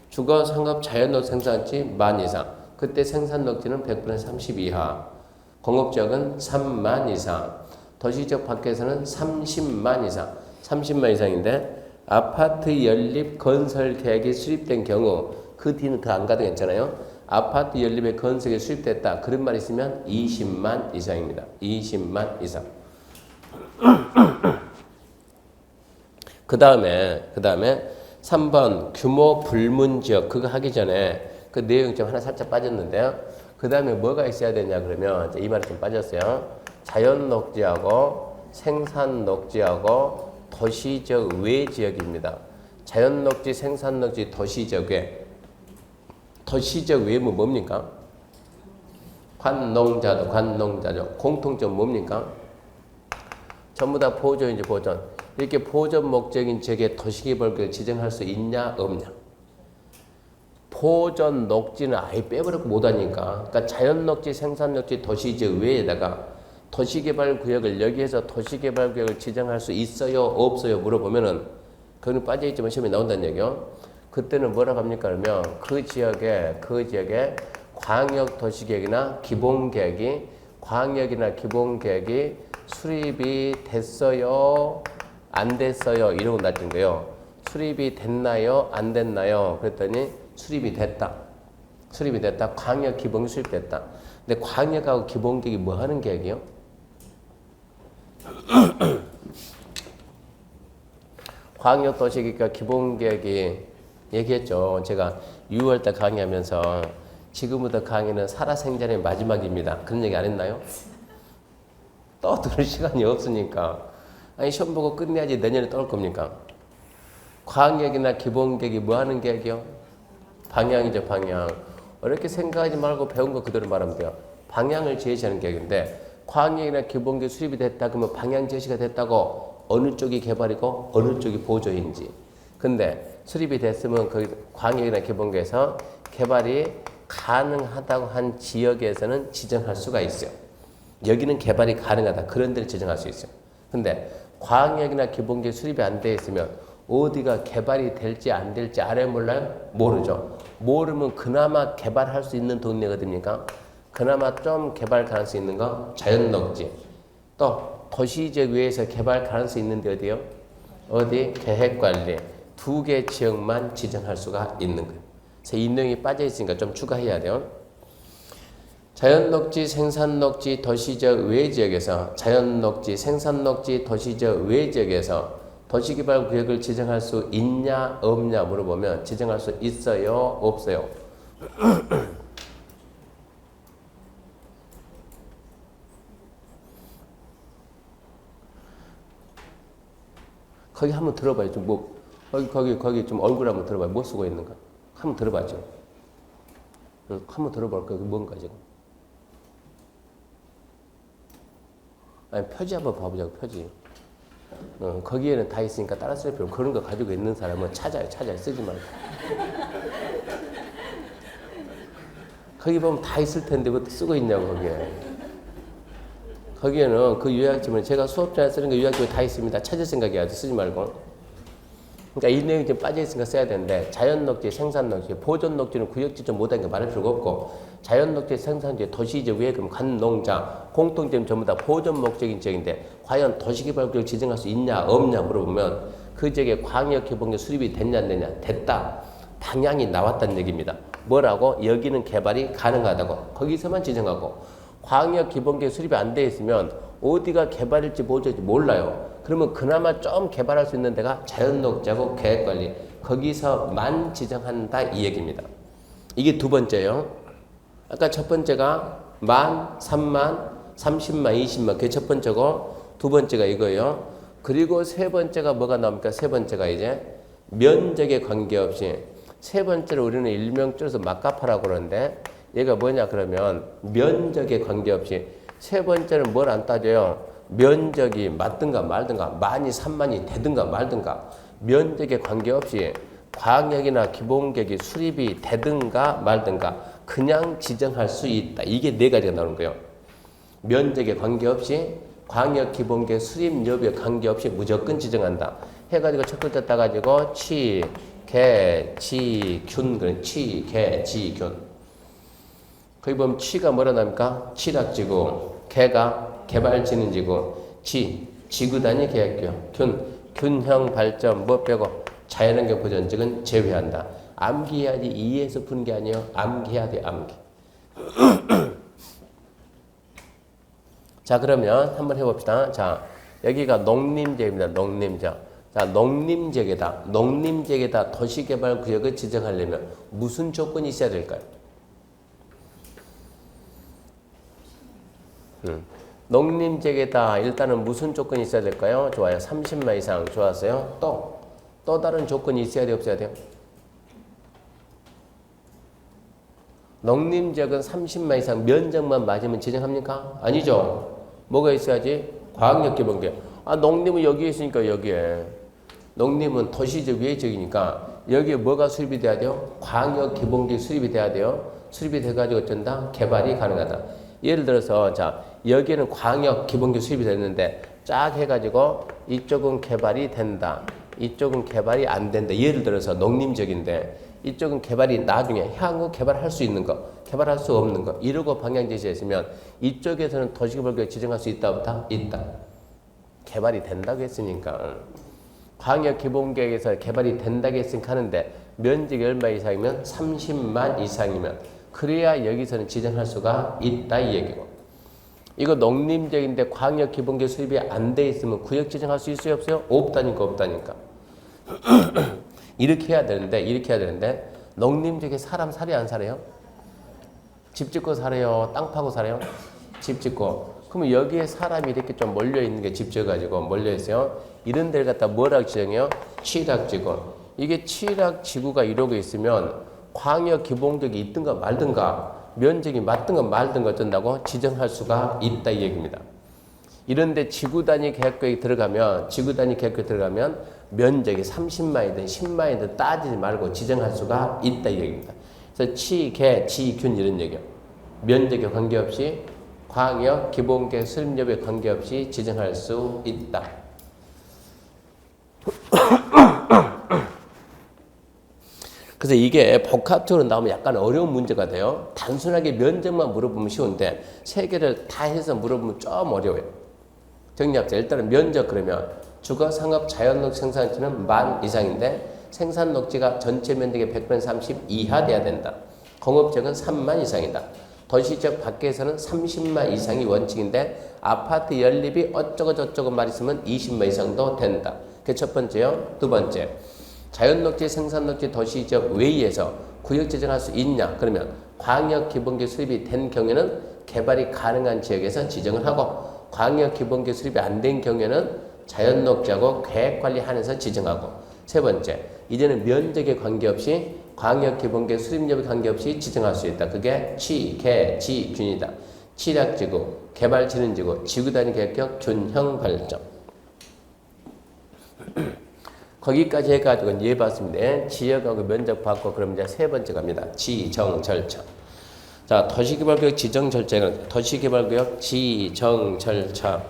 주거, 상업, 자연녹 생산지 10,000 이상. 그때 생산녹지는 100분의 30 이하. 공업지역은 30,000 이상. 도시지역 밖에서는 300,000 이상. 300,000 이상인데 아파트 연립 건설 계획이 수립된 경우 그 뒤는 더 안 가도 괜찮아요. 아파트 연립의 건설이 수립됐다. 그런 말 있으면 200,000 이상입니다. 200,000 이상. 그 다음에 3번 규모 불문지역 그거 하기 전에 그 내용 좀 하나 살짝 빠졌는데요. 그 다음에 뭐가 있어야 되냐 그러면 이 말이 좀 빠졌어요. 자연녹지하고 생산녹지하고 도시적 외지역입니다. 자연녹지, 생산녹지, 도시적 외. 도시적 외면 뭡니까? 관농자죠. 공통점 뭡니까? 전부 다 보존이지 보존. 이렇게 보존 목적인 지역에 도시개발구역을 지정할 수 있냐 없냐. 보존 녹지는 아예 빼버리고 못하니까. 그러니까 자연녹지, 생산녹지, 도시지역 외에다가 도시개발구역을 여기에서 도시개발구역을 지정할 수 있어요 없어요 물어보면은 그거는 빠져있지만 시험에 나온다는 얘기요. 그때는 뭐라고 합니까? 그러면 그 지역에 광역도시계획이나 기본계획이 광역이나 기본계획이 수립이 됐어요 안 됐어요 이러고 낮춘 거예요. 수립이 됐나요 안 됐나요? 그랬더니 수립이 됐다. 광역 기본이 수립됐다. 근데 광역하고 기본계획이 뭐 하는 계획이요? 광역도시계획과 기본계획이 얘기했죠. 제가 6월달 강의하면서 지금부터 강의는 살아생전의 마지막입니다. 그런 얘기 안 했나요? 또 들을 시간이 없으니까. 아니 시험 보고 끝내야지 내년에 또 올 겁니까? 광역이나 기본계획이 뭐 하는 계획이요? 방향이죠. 방향. 어렵게 생각하지 말고 배운 거 그대로 말하면 돼요. 방향을 제시하는 계획인데 광역이나 기본계획 수립이 됐다 그러면 방향 제시가 됐다고 어느 쪽이 개발이고 어느 쪽이 보조인지. 근데 수립이 됐으면 그 광역이나 기본계획에서 개발이 가능하다고 한 지역에서는 지정할 수가 있어요. 여기는 개발이 가능하다. 그런 데를 지정할 수 있어요. 근데 광역이나 기본계획 수립이 안 돼 있으면 어디가 개발이 될지 안 될지 알아야 몰라요? 모르죠. 모르면 그나마 개발할 수 있는 동네가 어딥니까? 그나마 좀 개발 가능성이 있는 거 자연녹지. 또 도시지역 외에서 개발 가능성이 있는데 어디요? 어디? 계획관리. 2개 지역만 지정할 수가 있는 거예요. 그래서 이 내용이 빠져있으니까 좀 추가해야 돼요. 자연녹지, 생산녹지, 도시적 외지역에서 자연녹지, 생산녹지, 도시적 외지역에서 도시개발구역을 지정할 수 있냐 없냐 물어보면 지정할 수 있어요 없어요? 거기 한번 들어봐요. 좀 거기 좀 얼굴 한번 들어봐요. 뭐 쓰고 있는가? 한번 들어봐죠. 한번 들어볼까? 그게 뭔가 지금. 아니 표지 한번 봐보자고 표지. 거기에는 다 있으니까 따라 쓸 필요 없고 그런 거 가지고 있는 사람은 찾아요. 쓰지 말고. 거기 보면 다 있을 텐데 왜 쓰고 있냐고 거기에. 거기에는 그 요약집은 제가 수업전에 쓰는 거 요약집에 다 있습니다. 찾을 생각이 아주 쓰지 말고. 그러니까 이 내용이 좀 빠져있으니까 써야 되는데 자연녹지, 생산녹지, 보존녹지는 구역지적 못하니까 말할 필요가 없고 자연녹지, 생산녹지, 도시지적 왜 그럼 관농장, 공통점 전부 다 보존 목적인 지역인데 과연 도시개발구역 지정할 수 있냐 없냐 물어보면 그 지역에 광역개발구역 수립이 됐냐 안 됐냐 됐다. 방향이 나왔다는 얘기입니다. 뭐라고? 여기는 개발이 가능하다고. 거기서만 지정하고 광역기본계획 수립이 안 돼 있으면 어디가 개발일지 뭐지 몰라요. 그러면 그나마 좀 개발할 수 있는 데가 자연녹지하고 계획관리 거기서만 지정한다 이 얘기입니다. 이게 두 번째요. 아까 첫 번째가 만, 3만, 30만, 20만 그게 첫 번째고 두 번째가 이거예요. 그리고 세 번째가 뭐가 나옵니까? 세 번째가 이제 면적에 관계없이 세 번째로 우리는 일명 줄여서 막가파라고 그러는데 얘가 뭐냐 그러면 면적에 관계없이 세 번째는 뭘 안 따져요. 면적이 맞든가 말든가 만이 3만이 되든가 말든가 면적에 관계없이 광역이나 기본계획이 수립이 되든가 말든가 그냥 지정할 수 있다. 이게 네 가지가 나오는 거예요. 면적에 관계없이 광역 기본계획 수립 여부에 관계없이 무조건 지정한다. 해가지고 첫 번째 따가지고 치, 개, 지, 균 그런 치, 개, 지, 균. 거기 보면 치가 뭐라 나옵니까? 치락지구, 개가 개발진흥지구, 지, 지구단위 계획규, 균형 발전 뭐 빼고 자연환경 보전직은 제외한다. 암기해야지 이해해서 푸는 게 아니에요. 암기해야 돼, 암기. 자, 그러면 한번 해봅시다. 자, 여기가 농림지역입니다. 농림지역. 자, 농림지역에다, 농림지역에다 도시개발구역을 지정하려면 무슨 조건이 있어야 될까요? 농림지역에다 일단은 무슨 조건이 있어야 될까요? 좋아요. 30만 이상 좋았어요. 또 다른 조건이 있어야 돼요? 없어야 돼요? 농림지역은 30만 이상 면적만 맞으면 지정합니까? 아니죠. 뭐가 있어야지? 광역기본계획. 아, 농림은 여기에 있으니까 여기에. 농림은 도시적 위해적이니까 여기에 뭐가 수립이 돼야 돼요? 광역기본계획 수립이 돼야 돼요. 수립이 돼가지고 어쩐다? 개발이 가능하다. 예를 들어서 자 여기에는 광역기본계획 수립이 됐는데 쫙 해가지고 이쪽은 개발이 된다. 이쪽은 개발이 안 된다. 예를 들어서 농림지역인데 이쪽은 개발이 나중에 향후 개발할 수 있는 거, 개발할 수 없는 거 이러고 방향 제시했으면 이쪽에서는 도시개발구역 지정할 수 있다 없다? 있다. 개발이 된다고 했으니까 광역기본계획에서 개발이 된다고 했으니까 하는데 면적이 얼마 이상이면 30만 이상이면 그래야 여기서는 지정할 수가 있다 이 얘기고 이거 농림지역인데 광역기본계획 수립이 안 돼 있으면 구역 지정할 수 있어요 없어요? 없다니까 이렇게 해야 되는데 농림지역에 사람 살아요 안 살아요? 집 짓고 살아요? 땅 파고 살아요? 집 짓고 그러면 여기에 사람이 이렇게 좀 몰려있는 게 집 지어가지고 몰려있어요. 이런 데를 갖다 뭐라고 지정해요? 취락지구. 이게 취락지구가 이러고 있으면 광역기본계획이 있든가 말든가 면적이 맞든가 말든가 어쩐다고 지정할 수가 있다 이 얘기입니다. 이런데 지구단위 계획구역에 들어가면 면적이 30만이든 10만이든 따지지 말고 지정할 수가 있다 이 얘기입니다. 그래서 치, 개, 지, 균 이런 얘기예요. 면적에 관계없이 광역, 기본계획, 수립 여부에 관계없이 지정할 수 있다. 그래서 이게 복합적으로 나오면 약간 어려운 문제가 돼요. 단순하게 면적만 물어보면 쉬운데 세 개를 다 해서 물어보면 좀 어려워요. 정리합시다. 일단은 면적 그러면 주거, 상업, 자연녹 생산지는 만 이상인데 생산녹지가 전체 면적의 100분의 30 이하 돼야 된다. 공업지역은 3만 이상이다. 도시지역 밖에서는 30만 이상이 원칙인데 아파트 연립이 어쩌고 저쩌고 말 있으면 20만 이상도 된다. 그게 첫 번째요. 두 번째, 자연녹지, 생산녹지, 도시지역 외에서 구역 지정할 수 있냐? 그러면 광역기본계획 수립이 된 경우에는 개발이 가능한 지역에서 지정을 하고 광역기본계획 수립이 안 된 경우에는 자연녹지하고 계획관리하면서 지정하고 세 번째, 이제는 면적에 관계없이 광역기본계획 수립 여부에 관계없이 지정할 수 있다. 그게 치, 개, 지, 균이다. 취락지구, 개발진흥지구, 지구단위 계획적 균형 발전. 거기까지 해가지고 이제 봤습니다. 지역하고 면적 받고 그럼 이제 세 번째 갑니다. 지정 절차. 자, 도시개발구역 지정 절차는 도시개발구역 지정 절차.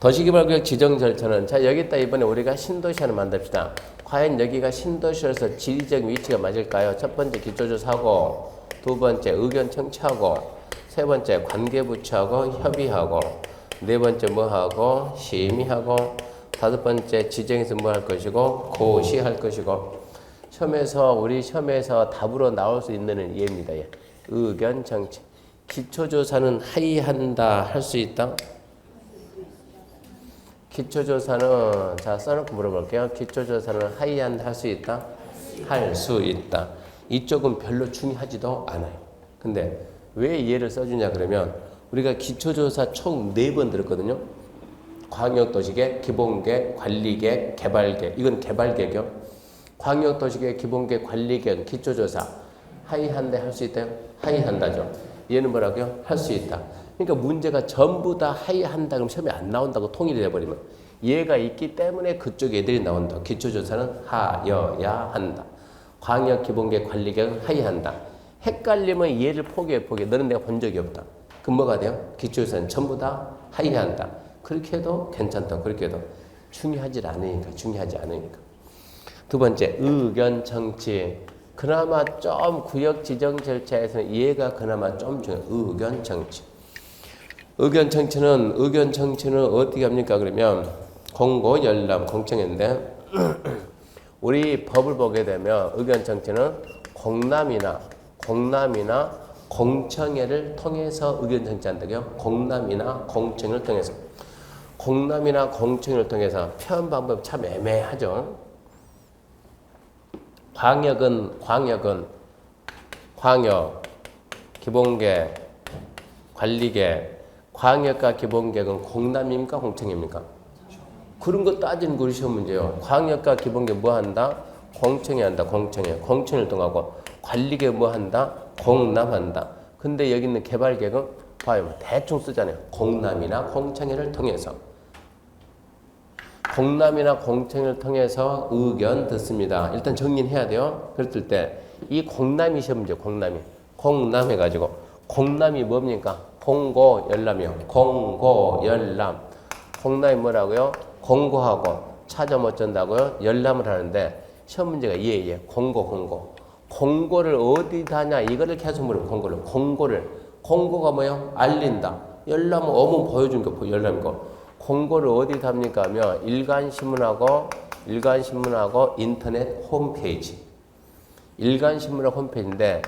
도시개발구역 지정 절차는 자 여기다 이번에 우리가 신도시 하나 만듭시다. 과연 여기가 신도시로서 지리적 위치가 맞을까요? 첫 번째 기초조사하고 두 번째 의견 청취하고 세 번째 관계부처하고 협의하고 네 번째 뭐하고 심의하고 다섯 번째 지정해서 뭐 할 것이고 고시할 것이고 우리 시험에서 답으로 나올 수 있는 예입니다. 예. 의견 청취. 기초조사는 하이한다 할 수 있다. 기초조사는 자 써놓고 물어볼게요. 기초조사는 하이한다 할 수 있다? 할 수 있다. 이쪽은 별로 중요하지도 않아요. 근데 왜 얘를 써주냐 그러면 우리가 기초조사 총 4번 들었거든요. 광역도시계획, 기본계획, 관리계획, 개발계획. 이건 개발계획이요. 광역도시계획, 기본계획, 관리계획, 기초조사 하이한데 할 수 있다요? 하이한다죠. 얘는 뭐라고요? 할 수 있다. 그러니까 문제가 전부 다 하이한다 그러면 시험에 안 나온다고 통일이 돼버리면 얘가 있기 때문에 그쪽 애들이 나온다. 기초조사는 하여야 한다. 광역기본계획 관리계획은 하이한다. 헷갈리면 얘를 포기해. 너는 내가 본 적이 없다. 그럼 뭐가 돼요? 기초조사는 전부 다 하이한다. 그렇게 해도 괜찮다. 그렇게 해도 중요하지 않으니까. 두 번째 의견 청취. 그나마 좀 구역 지정 절차에서는 얘가 그나마 좀 중요해요. 의견 청취. 의견 청취는 어떻게 합니까? 그러면 공고, 열람, 공청회인데 우리 법을 보게 되면 의견 청취는 공람이나 공청회를 통해서 의견 청취한다고요. 공람이나 공청회를 통해서. 공람이나 공청회를 통해서 표현 방법 참 애매하죠. 광역, 기본계획, 관리계획. 광역과 기본계획은 공람입니까? 공청회입니까? 그런 거 따지는 거 시험 문제예요. 광역과 기본계획 뭐 한다? 공청회 한다. 공청회를 통하고 관리계획 뭐 한다? 공람한다. 근데 여기 있는 개발계획은 봐요. 대충 쓰잖아요. 공람이나 공청회를 통해서. 공람이나 공청회를 통해서 의견 듣습니다. 일단 정리는 해야 돼요. 그랬을 때 이 공람이 시험 문제. 공람 해가지고 공람이 뭡니까? 공고, 열람이요. 공고, 열람. 공람이 뭐라고요? 공고하고 차점 어쩐다고요? 열람을 하는데 시험 문제가 공고. 공고를 어디다 하냐? 이거를 계속 물어요. 공고가 뭐예요? 알린다. 열람은 어문 보여준 거, 열람이고. 공고를 어디다 합니까? 하면 일간신문하고 인터넷 홈페이지. 일간신문하고 홈페이지인데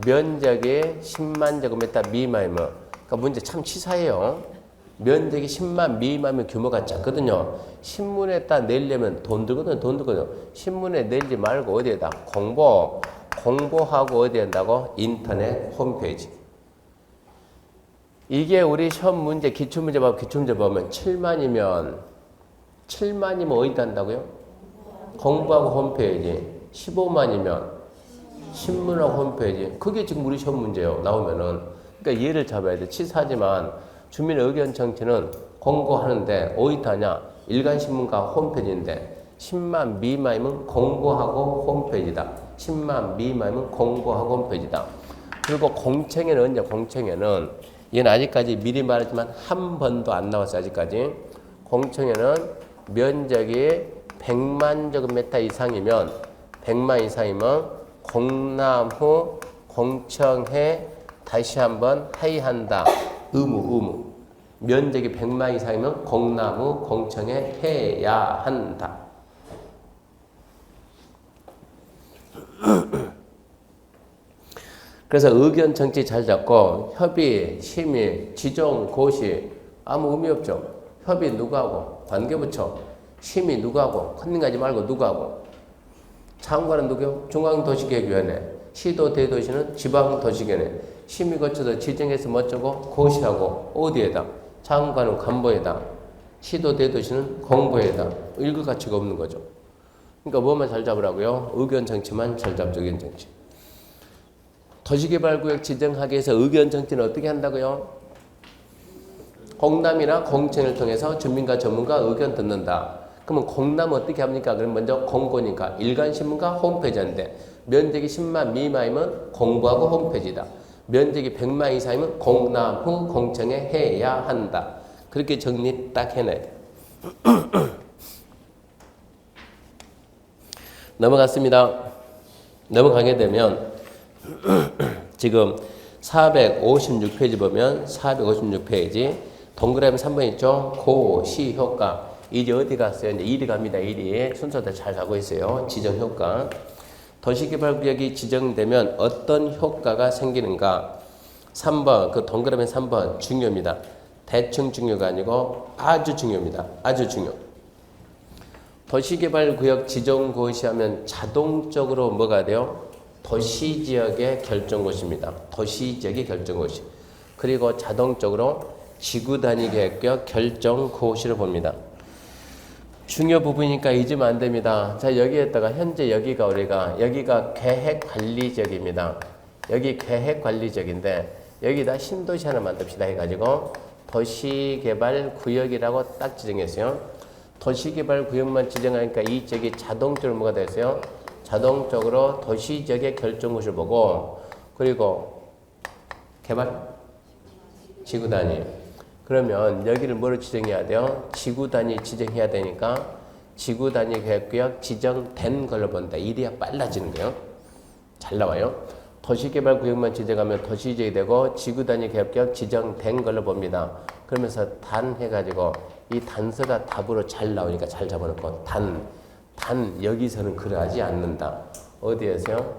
면적이 10만 제곱미터 미만이면 그러니까 문제 참 치사해요. 면적이 10만 미만이면 규모가 작거든요. 신문에다 내려면 돈 들거든요. 신문에 내지 말고 어디에다 공보하고 어디에 한다고? 인터넷 홈페이지. 이게 우리 시험 문제 기출문제 보면 7만이면 어디다 한다고요? 공부하고 홈페이지. 15만이면 신문하고 홈페이지. 그게 지금 우리 시험 문제예요. 나오면은. 그러니까 얘를 잡아야 돼. 치사하지만 주민 의견 청취는 공고하는데 어디다 하냐? 일간신문과 홈페이지인데 10만 미만이면 공고하고 홈페이지다. 10만 미만이면 공고하고 홈페이지다. 그리고 공청회는 언제? 공청회는 얘는 아직까지 미리 말했지만 한 번도 안 나왔어요. 아직까지. 공청회는 면적이 100만 제곱미터 이상이면 공람 후 공청회 다시 한번 회의한다. 의무. 면적이 100만 이상이면 공람 후 공청회 해야 한다. 그래서 의견 청취 잘 잡고 협의, 심의, 지정, 고시 아무 의미 없죠. 협의 누가 하고? 관계부처. 심의 누가 하고? 컨닝하지 말고 누가 하고? 차관은 누구요? 중앙도시계획위원회. 시도 대도시는 지방도시계획. 심의 거쳐서 지정해서 뭐쩌고? 고시하고 어디에다? 차관은 관보에다. 시도 대도시는 공보에다. 읽을 가치가 없는 거죠. 그러니까 뭐만 잘 잡으라고요? 의견 정치만 잘 잡죠. 의견 정치. 도시개발구역 지정하기 위해서 의견 정치는 어떻게 한다고요? 공람이나 공청회를 통해서 주민과 전문가 의견 듣는다. 그러면 공남 어떻게 합니까? 그럼 먼저 공고니까 일간신문과 홈페이지인데 면적이 10만 미만이면 공고하고 홈페이지다. 면적이 100만 이상이면 공남 후 공청회 해야 한다. 그렇게 정리 딱 해놔요. 넘어갔습니다. 넘어가게 되면 지금 456페이지 보면 456페이지 동그라미 3번 있죠? 고시 효과. 이제 어디 갔어요? 이제 1위 갑니다. 1위. 순서대로 잘 가고 있어요. 지정 효과. 도시개발구역이 지정되면 어떤 효과가 생기는가? 3번, 그 동그라미 3번 중요합니다. 대충 중요가 아니고 아주 중요합니다. 아주 중요. 도시개발구역 지정고시하면 자동적으로 뭐가 돼요? 도시지역의 결정고시입니다. 도시지역의 결정고시. 그리고 자동적으로 지구단위계획 결정고시를 봅니다. 중요 부분이니까 잊으면 안 됩니다. 자, 여기에다가 현재 여기가 우리가 여기가 계획관리지역입니다. 여기 계획관리지역인데 여기다 신도시 하나 만듭시다 해가지고 도시개발구역이라고 딱 지정했어요. 도시개발구역만 지정하니까 이 지역이 자동적으로 뭐가 됐어요? 자동적으로 도시지역의 결정고시를 보고 그리고 개발 지구단위. 그러면 여기를 뭐로 지정해야 돼요? 지구단위 지정해야 되니까 지구단위 계획구역 지정된 걸로 본다. 이래야 빨라지는 거예요. 잘 나와요. 도시개발구역만 지정하면 도시지역이 되고 지구단위 계획구역 지정된 걸로 봅니다. 그러면서 단 해가지고 이 단서가 답으로 잘 나오니까 잘 잡아놓고 단 여기서는 그러하지 않는다. 어디에서요?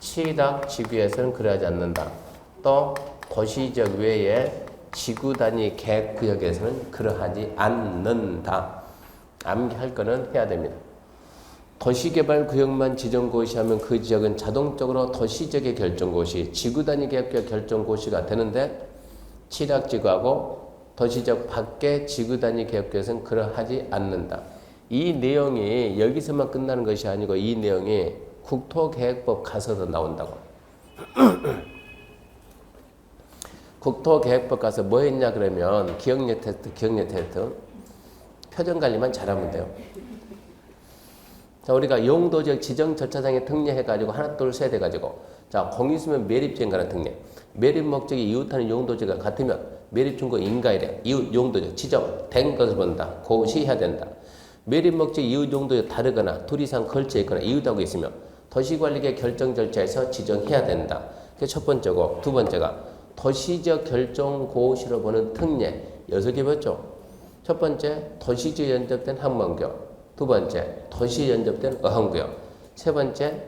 치락 지구에서는 그러하지 않는다. 또 도시지역 외에 지구단위 계획구역에서는 그러하지 않는다. 암기할 거는 해야 됩니다. 도시개발구역만 지정고시하면 그 지역은 자동적으로 도시지역의 결정고시, 지구단위 계획구역 결정고시가 되는데 치락지구하고 도시지역 밖의 지구단위 계획구역에서는 그러하지 않는다. 이 내용이 여기서만 끝나는 것이 아니고 이 내용이 국토계획법 가서도 나온다고. 국토계획법 가서 뭐 했냐 그러면 기억력 테스트 표정관리만 잘하면 돼요. 자, 우리가 용도지역 지정 절차상에 특례해가지고 하나 둘 셋 해가지고 자, 공유수면 매립지역과는 특례. 매립 목적이 이웃하는 용도지가 같으면 매립 중고 인가이래. 이웃 용도지역 지정된 것을 본다. 고시해야 된다. 매립 목적이 이웃 용도지가 다르거나 둘 이상 걸쳐 있거나 이웃하고 있으면 도시관리계 결정 절차에서 지정해야 된다. 그게 첫 번째고 두 번째가 도시지역 결정고시로 보는 특례 6개 봤죠. 첫 번째 도시지역 연접된 항만구역, 두 번째 도시에 연접된 어항구역, 세 번째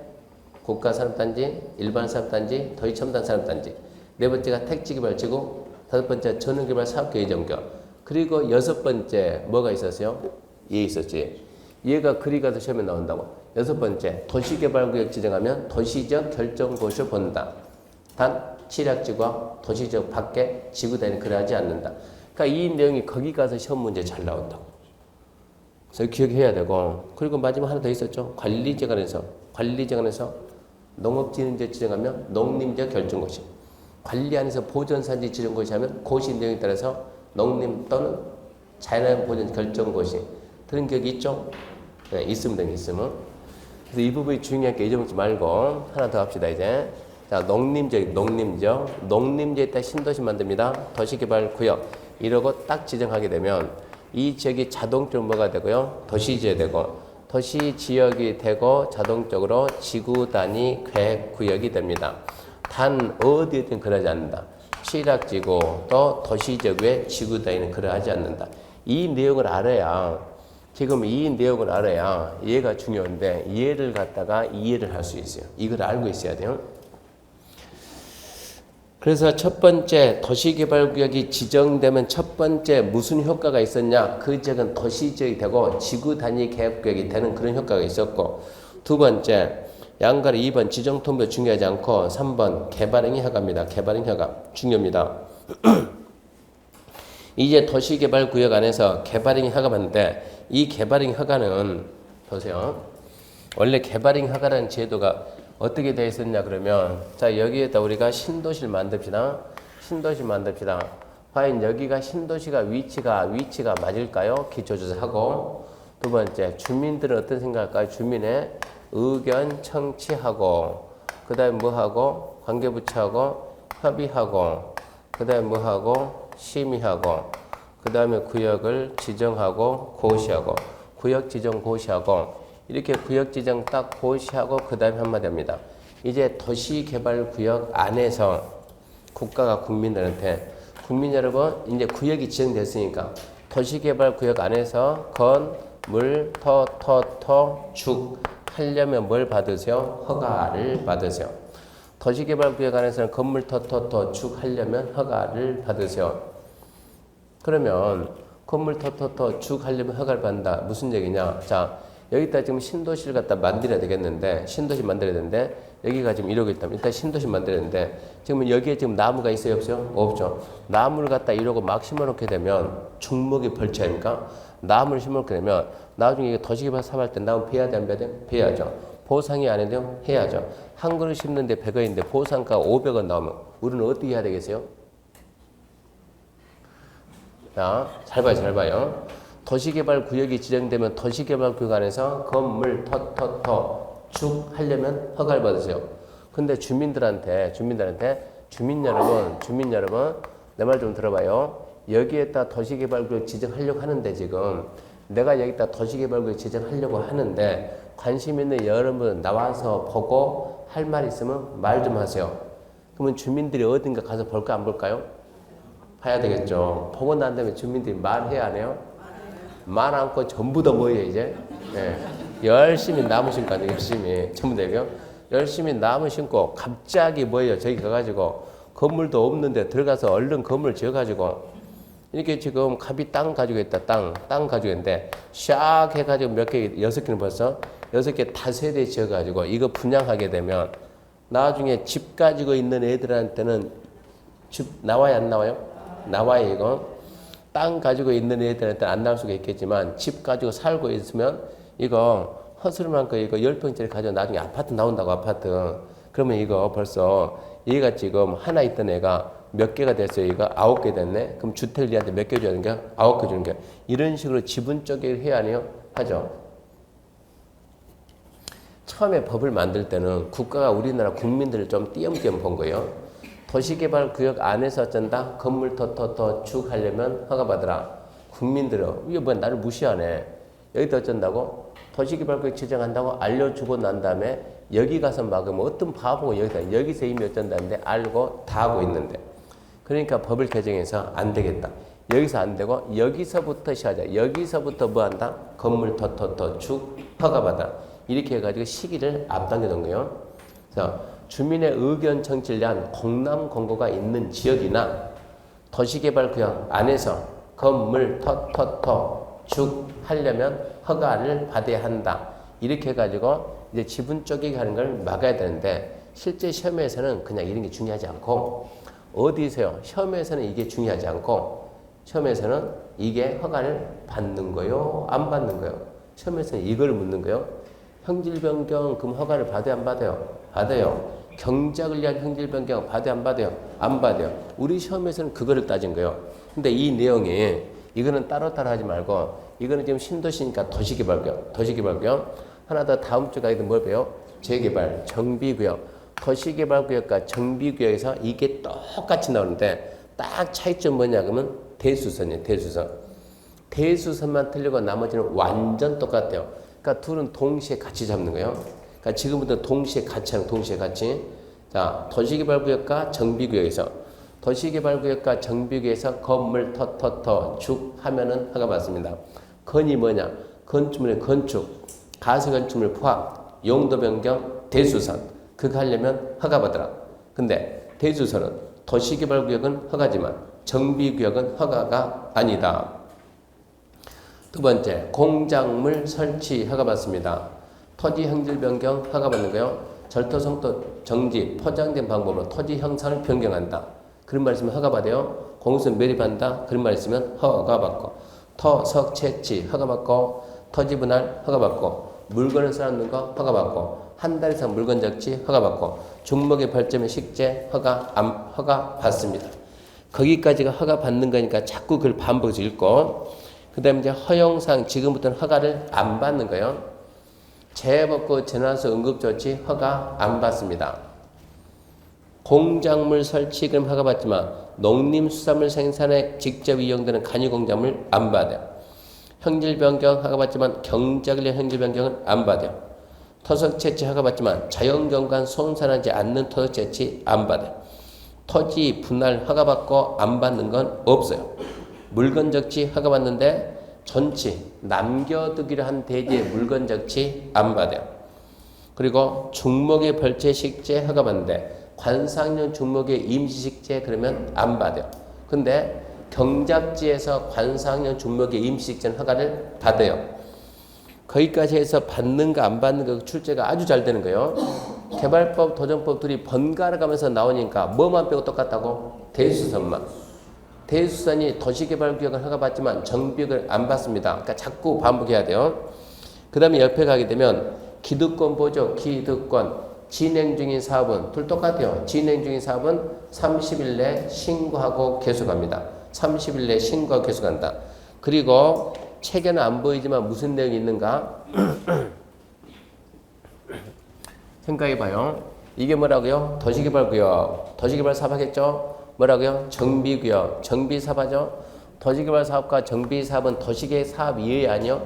국가산업단지, 일반산업단지, 도시첨단산업단지, 네 번째가 택지개발지구, 다섯 번째 전원개발사업계획정구역, 그리고 여섯 번째 뭐가 있었어요? 얘 있었지. 얘가 그리 가서 시험에 나온다고. 여섯 번째 도시개발구역 지정하면 도시지역 결정고시를 본다. 단 치락지구와 도시지역 밖에 지구단위 그러하지 않는다. 그러니까 이 내용이 거기 가서 시험 문제 잘 나온다고. 그래서 기억해야 되고 그리고 마지막 하나 더 있었죠. 관리지역안에서 농업진흥지역 지정하면 농림지역 결정고시. 관리안에서 보존산지 지정고시 하면 고시 내용에 따라서 농림 또는 자연환경 보존 결정고시. 그런 기억이 있죠? 네, 있으면 되는 게 있으면. 그래서 이 부분이 중요하니까 잊어먹지 말고 하나 더 합시다 이제. 자, 농림지역에 따라 신도시 만듭니다. 도시개발구역 이러고 딱 지정하게 되면 이 지역이 자동적으로 뭐가 되고요? 도시지역이 되고 도시지역이 되고 자동적으로 지구단위 계획구역이 됩니다. 단 어디에든 그러지 않는다. 취락지구 또 도시지역 외 지구단위는 그러하지 않는다. 이 내용을 알아야 지금 이 내용을 알아야 얘가 중요한데 얘를 갖다가 이해를 할 수 있어요. 이걸 알고 있어야 돼요. 그래서 첫 번째 도시개발구역이 지정되면 첫 번째 무슨 효과가 있었냐? 그 지역은 도시지역이 되고 지구단위 계획구역이 되는 그런 효과가 있었고 두 번째 양가리 2번 지정통보 중요하지 않고 3번 개발행위 허가입니다. 개발행위 허가 중요합니다. 이제 도시개발구역 안에서 개발행위 허가 받는데 이 개발행위 허가는 보세요. 원래 개발행위 허가라는 제도가 어떻게 되어 있었냐 그러면 자 여기에다 우리가 신도시를 만듭시다. 신도시 만듭시다. 과연 여기가 신도시가 위치가 맞을까요? 기초조사하고. 두 번째, 주민들은 어떤 생각할까요? 주민의 의견 청취하고, 그 다음에 뭐하고? 관계부처하고 협의하고, 그 다음에 뭐하고? 심의하고, 그 다음에 구역을 지정하고 고시하고, 구역 지정 고시하고, 이렇게 구역 지정 딱 고시하고 그 다음에 한마디 합니다. 이제 도시개발구역 안에서 국가가 국민들한테, 국민 여러분 이제 구역이 지정됐으니까 도시개발구역 안에서 건물 쭉 하려면 뭘 받으세요? 허가를 받으세요. 도시개발구역 안에서는 건물 쭉 하려면 허가를 받으세요. 그러면 건물 쭉 하려면 허가를 받는다. 무슨 얘기냐? 자, 여기다 지금 신도시를 갖다 만들어야 되겠는데, 신도시 만들어야 되는데, 여기가 지금 이러고 있다면, 일단 신도시 만들어야 되는데, 지금 여기에 지금 나무가 있어요? 없어요? 없죠. 나무를 갖다 이러고 막 심어놓게 되면 중목이 벌쳐 아닙니까? 나무를 심어놓게 되면, 나중에 이게 도시개발 사업할 때 나무 베야 돼, 안 베야 돼? 베야죠. 보상이 안 해도 해야죠. 한 그릇 심는데 100원인데 보상가 500원 나오면, 우리는 어떻게 해야 되겠어요? 자, 잘 봐요. 도시개발구역이 지정되면 도시개발구역 안에서 건물 쭉 하려면 허가를 받으세요. 근데 주민 여러분, 내 말 좀 들어봐요. 여기에다 도시개발구역 지정하려고 하는데 지금 내가 여기다 도시개발구역 지정하려고 하는데 관심 있는 여러분 나와서 보고 할 말 있으면 말 좀 하세요. 그러면 주민들이 어딘가 가서 볼까 안 볼까요? 봐야 되겠죠. 보고 난 다음에 주민들이 말해야 안 해요? 말 않고 전부 다 뭐예요 이제? 예. 열심히 나무 심고 하죠. 열심히 전부 다 이거 열심히 나무 심고 갑자기 뭐예요? 저기 가가지고 건물도 없는데 들어가서 얼른 건물 지어가지고 이렇게 지금 갑이 땅 가지고 있다. 땅 가지고 있는데 샥 해가지고 몇 개 6개는 벌써 6개 다세대 지어가지고 이거 분양하게 되면 나중에 집 가지고 있는 애들한테는 집 나와요 안 나와요? 나와요 이거. 땅 가지고 있는 애들한테 안 나올 수가 있겠지만 집 가지고 살고 있으면 이거 허술만 거 이거 10평짜리 가지고 나중에 아파트 나온다고 아파트. 그러면 이거 벌써 얘가 지금 하나 있던 애가 몇 개가 됐어요. 이거 9개 됐네. 그럼 주택리한테 몇 개 줘야 되는 거야? 9개 주는 거야. 이런 식으로 지분 쪼개기를 해야 하네요. 하죠. 처음에 법을 만들 때는 국가가 우리나라 국민들을 좀 띄엄띄엄 본 거예요. 도시개발구역 안에서 어쩐다? 건물 쭉 하려면 허가받으라. 국민들은 이게 뭐야 나를 무시하네. 여기다 어쩐다고? 도시개발구역 지정한다고 알려주고 난 다음에 여기 가서 막으면 어떤 바보가 여기서 이미 어쩐다는데 알고 다 하고 있는데. 그러니까 법을 개정해서 안 되겠다. 여기서 안 되고 여기서부터 시작하자. 여기서부터 뭐 한다? 건물 쭉 허가받아라. 이렇게 해가지고 시기를 앞당겨 놓은 거예요. 그래서 주민의 의견 청취를 위한 공람 공고가 있는 지역이나 도시개발구역 안에서 건물 쭉 하려면 허가를 받아야 한다. 이렇게 해가지고 이제 지분 쪼개기 하는 걸 막아야 되는데 실제 시험에서는 그냥 이런 게 중요하지 않고 어디서요? 시험에서는 이게 중요하지 않고 시험에서는 이게 허가를 받는 거요? 안 받는 거요? 시험에서는 이걸 묻는 거요. 형질 변경 그럼 허가를 받아요? 안 받아요? 받아요. 경작을 위한 형질 변경 받아요? 안 받아요? 안 받아요. 우리 시험에서는 그거를 따진 거예요. 근데 이 내용이 이거는 따로따로 하지 말고 이거는 지금 신도시니까 도시개발구역 하나 더 다음 주 가이드 뭘 배워? 재개발, 정비구역, 도시개발구역과 정비구역에서 이게 똑같이 나오는데 딱 차이점 뭐냐 그러면 대수선이에요. 대수선만 틀리고 나머지는 완전 똑같아요. 그러니까 둘은 동시에 같이 잡는 거예요. 그러니까 지금부터 동시에 같이. 자, 도시개발구역과 정비구역에서 건물 쭉 하면은 허가 받습니다. 건이 뭐냐? 건축물의 건축, 가설건축물 포함, 용도 변경, 대수선. 그거 하려면 허가 받으라. 근데 대수선은 도시개발구역은 허가지만 정비구역은 허가가 아니다. 두 번째, 공작물 설치 허가받습니다. 토지 형질 변경 허가받는 거요. 절토성토 정지, 포장된 방법으로 토지 형상을 변경한다. 그런 말 있으면 허가받아요. 공수는 매립한다. 그런 말 있으면 허가받고, 토석 채취 허가받고, 토지 분할 허가받고, 물건을 쌓는 거 허가받고, 한 달 이상 물건 적치 허가받고, 종목의 발전의 식재 허가받습니다. 거기까지가 허가 받는 거니까 자꾸 그걸 반복해서 읽고, 그 다음에 이제 허용상 지금부터는 허가를 안 받는 거예요. 재해복구 재난수 응급조치 허가 안 받습니다. 공작물 설치 그럼 허가 받지만 농림수산물 생산에 직접 이용되는 간이공작물 안 받아요. 형질 변경 허가 받지만 경작을 형질 변경은 안 받아요. 토석 채취 허가 받지만 자연경관 손상하지 않는 토석 채취 안 받아요. 토지 분할 허가 받고 안 받는 건 없어요. 물건 적치 허가 받는데 전치 남겨두기로 한 대지의 물건 적치 안 받아요. 그리고 중목의 벌채 식재 허가 받는데 관상용 중목의 임시식재 그러면 안 받아요. 근데 경작지에서 관상용 중목의 임시식재는 허가를 받아요. 거기까지 해서 받는가 안 받는가 출제가 아주 잘 되는 거예요. 개발법, 도정법 둘이 번갈아 가면서 나오니까 뭐만 빼고 똑같다고? 대수선만. 대수선이 도시개발구역을 허가받지만 정비역을 안 받습니다. 그러니까 자꾸 반복해야 돼요. 그 다음에 옆에 가게 되면 기득권 보죠. 기득권. 진행 중인 사업은 둘 똑같아요. 진행 중인 사업은 30일 내 신고하고 개수합니다. 30일 내 신고하고 개수한다. 그리고 책에는 안 보이지만 무슨 내용이 있는가? 생각해봐요. 이게 뭐라고요? 도시개발구역. 도시개발 사업하겠죠? 뭐라고요? 정비구역. 정비사업하죠? 도시개발 사업과 정비사업은 도시계획 사업 이외에 아니요?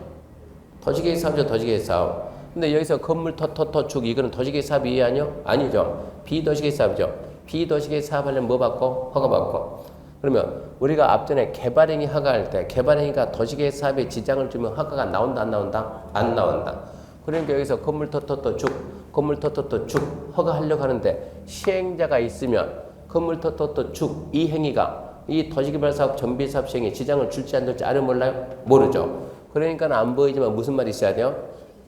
도시계획 사업이죠. 도시계획 사업. 근데 여기서 건물 토토토축 이거는 도시계획 사업 이외 아니요? 아니죠. 비도시계획 사업이죠. 비도시계획 사업하려면 뭐 받고? 허가 받고. 그러면 우리가 앞전에 개발행위 허가할 때 개발행위가 도시계획 사업에 지장을 주면 허가가 나온다 안 나온다? 안 나온다. 그러니까 여기서 건물 토토토축 건물 토토토축 허가하려고 하는데 시행자가 있으면 건물 토토토축 이 행위가 이 도시개발사업 정비사업 시행에 지장을 줄지 안 줄지 알아요 몰라요? 모르죠. 그러니까 안 보이지만 무슨 말이 있어야 돼요?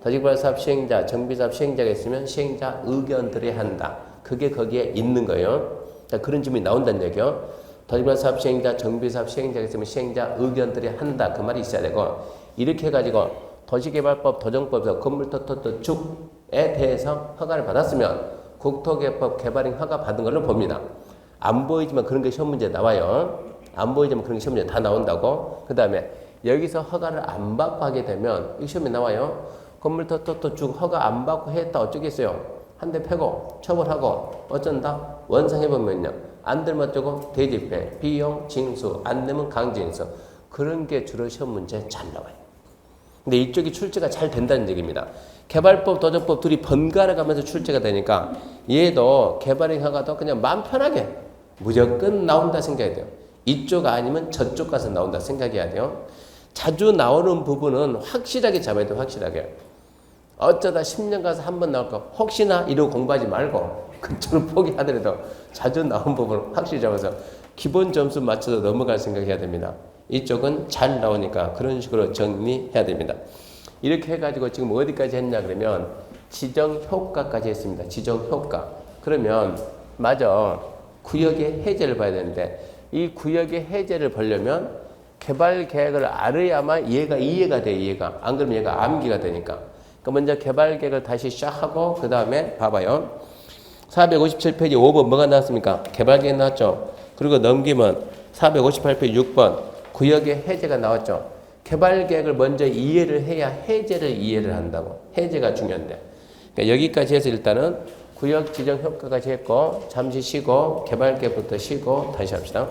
도시개발사업 시행자, 정비사업 시행자가 있으면 시행자 의견 들어야 한다. 그게 거기에 있는 거예요. 자, 그런 질문이 나온다는 얘기요. 도시개발사업 시행자, 정비사업 시행자가 있으면 시행자 의견 들어야 한다. 그 말이 있어야 되고 이렇게 해가지고 도시개발법, 도정법에서 건물 토토토축에 대해서 허가를 받았으면 국토개법 개발행 허가 받은 걸로 봅니다. 안 보이지만 그런 게 시험 문제에 나와요. 안 보이지만 그런 게 시험 문제에 다 나온다고. 그 다음에 여기서 허가를 안 받고 하게 되면 이 시험에 나와요. 건물 토토토축 허가 안 받고 했다 어쩌겠어요? 한 대 패고 처벌하고 어쩐다? 원상해보면요. 안 들면 어쩌고? 대집회, 비용, 징수, 안 내면 강제징수. 그런 게 주로 시험 문제에 잘 나와요. 근데 이쪽이 출제가 잘 된다는 얘기입니다. 개발법, 도정법 둘이 번갈아 가면서 출제가 되니까 얘도 개발행 허가도 그냥 마음 편하게 무조건 나온다 생각해야 돼요. 이쪽 아니면 저쪽 가서 나온다 생각해야 돼요. 자주 나오는 부분은 확실하게 잡아야 돼요. 확실하게. 어쩌다 10년 가서 한 번 나올까 혹시나 이러고 공부하지 말고 그쪽을 포기하더라도 자주 나온 부분을 확실히 잡아서 기본 점수 맞춰서 넘어갈 생각해야 됩니다. 이쪽은 잘 나오니까 그런 식으로 정리해야 됩니다. 이렇게 해가지고 지금 어디까지 했냐 그러면 지정효과까지 했습니다. 지정효과. 그러면 맞아. 구역의 해제를 봐야 되는데 이 구역의 해제를 보려면 개발 계획을 알아야만 얘가 이해가 돼. 이해가. 안 그러면 얘가 암기가 되니까. 그러니까 먼저 개발 계획을 다시 시작하고 그 다음에 봐봐요. 457페이지 5번 뭐가 나왔습니까? 개발 계획 나왔죠. 그리고 넘기면 458페이지 6번 구역의 해제가 나왔죠. 개발 계획을 먼저 이해를 해야 해제를 이해를 한다고. 해제가 중요한데. 그러니까 여기까지 해서 일단은 구역 지정 효과까지 했고 잠시 쉬고 개발 계획부터 쉬고 다시 합시다.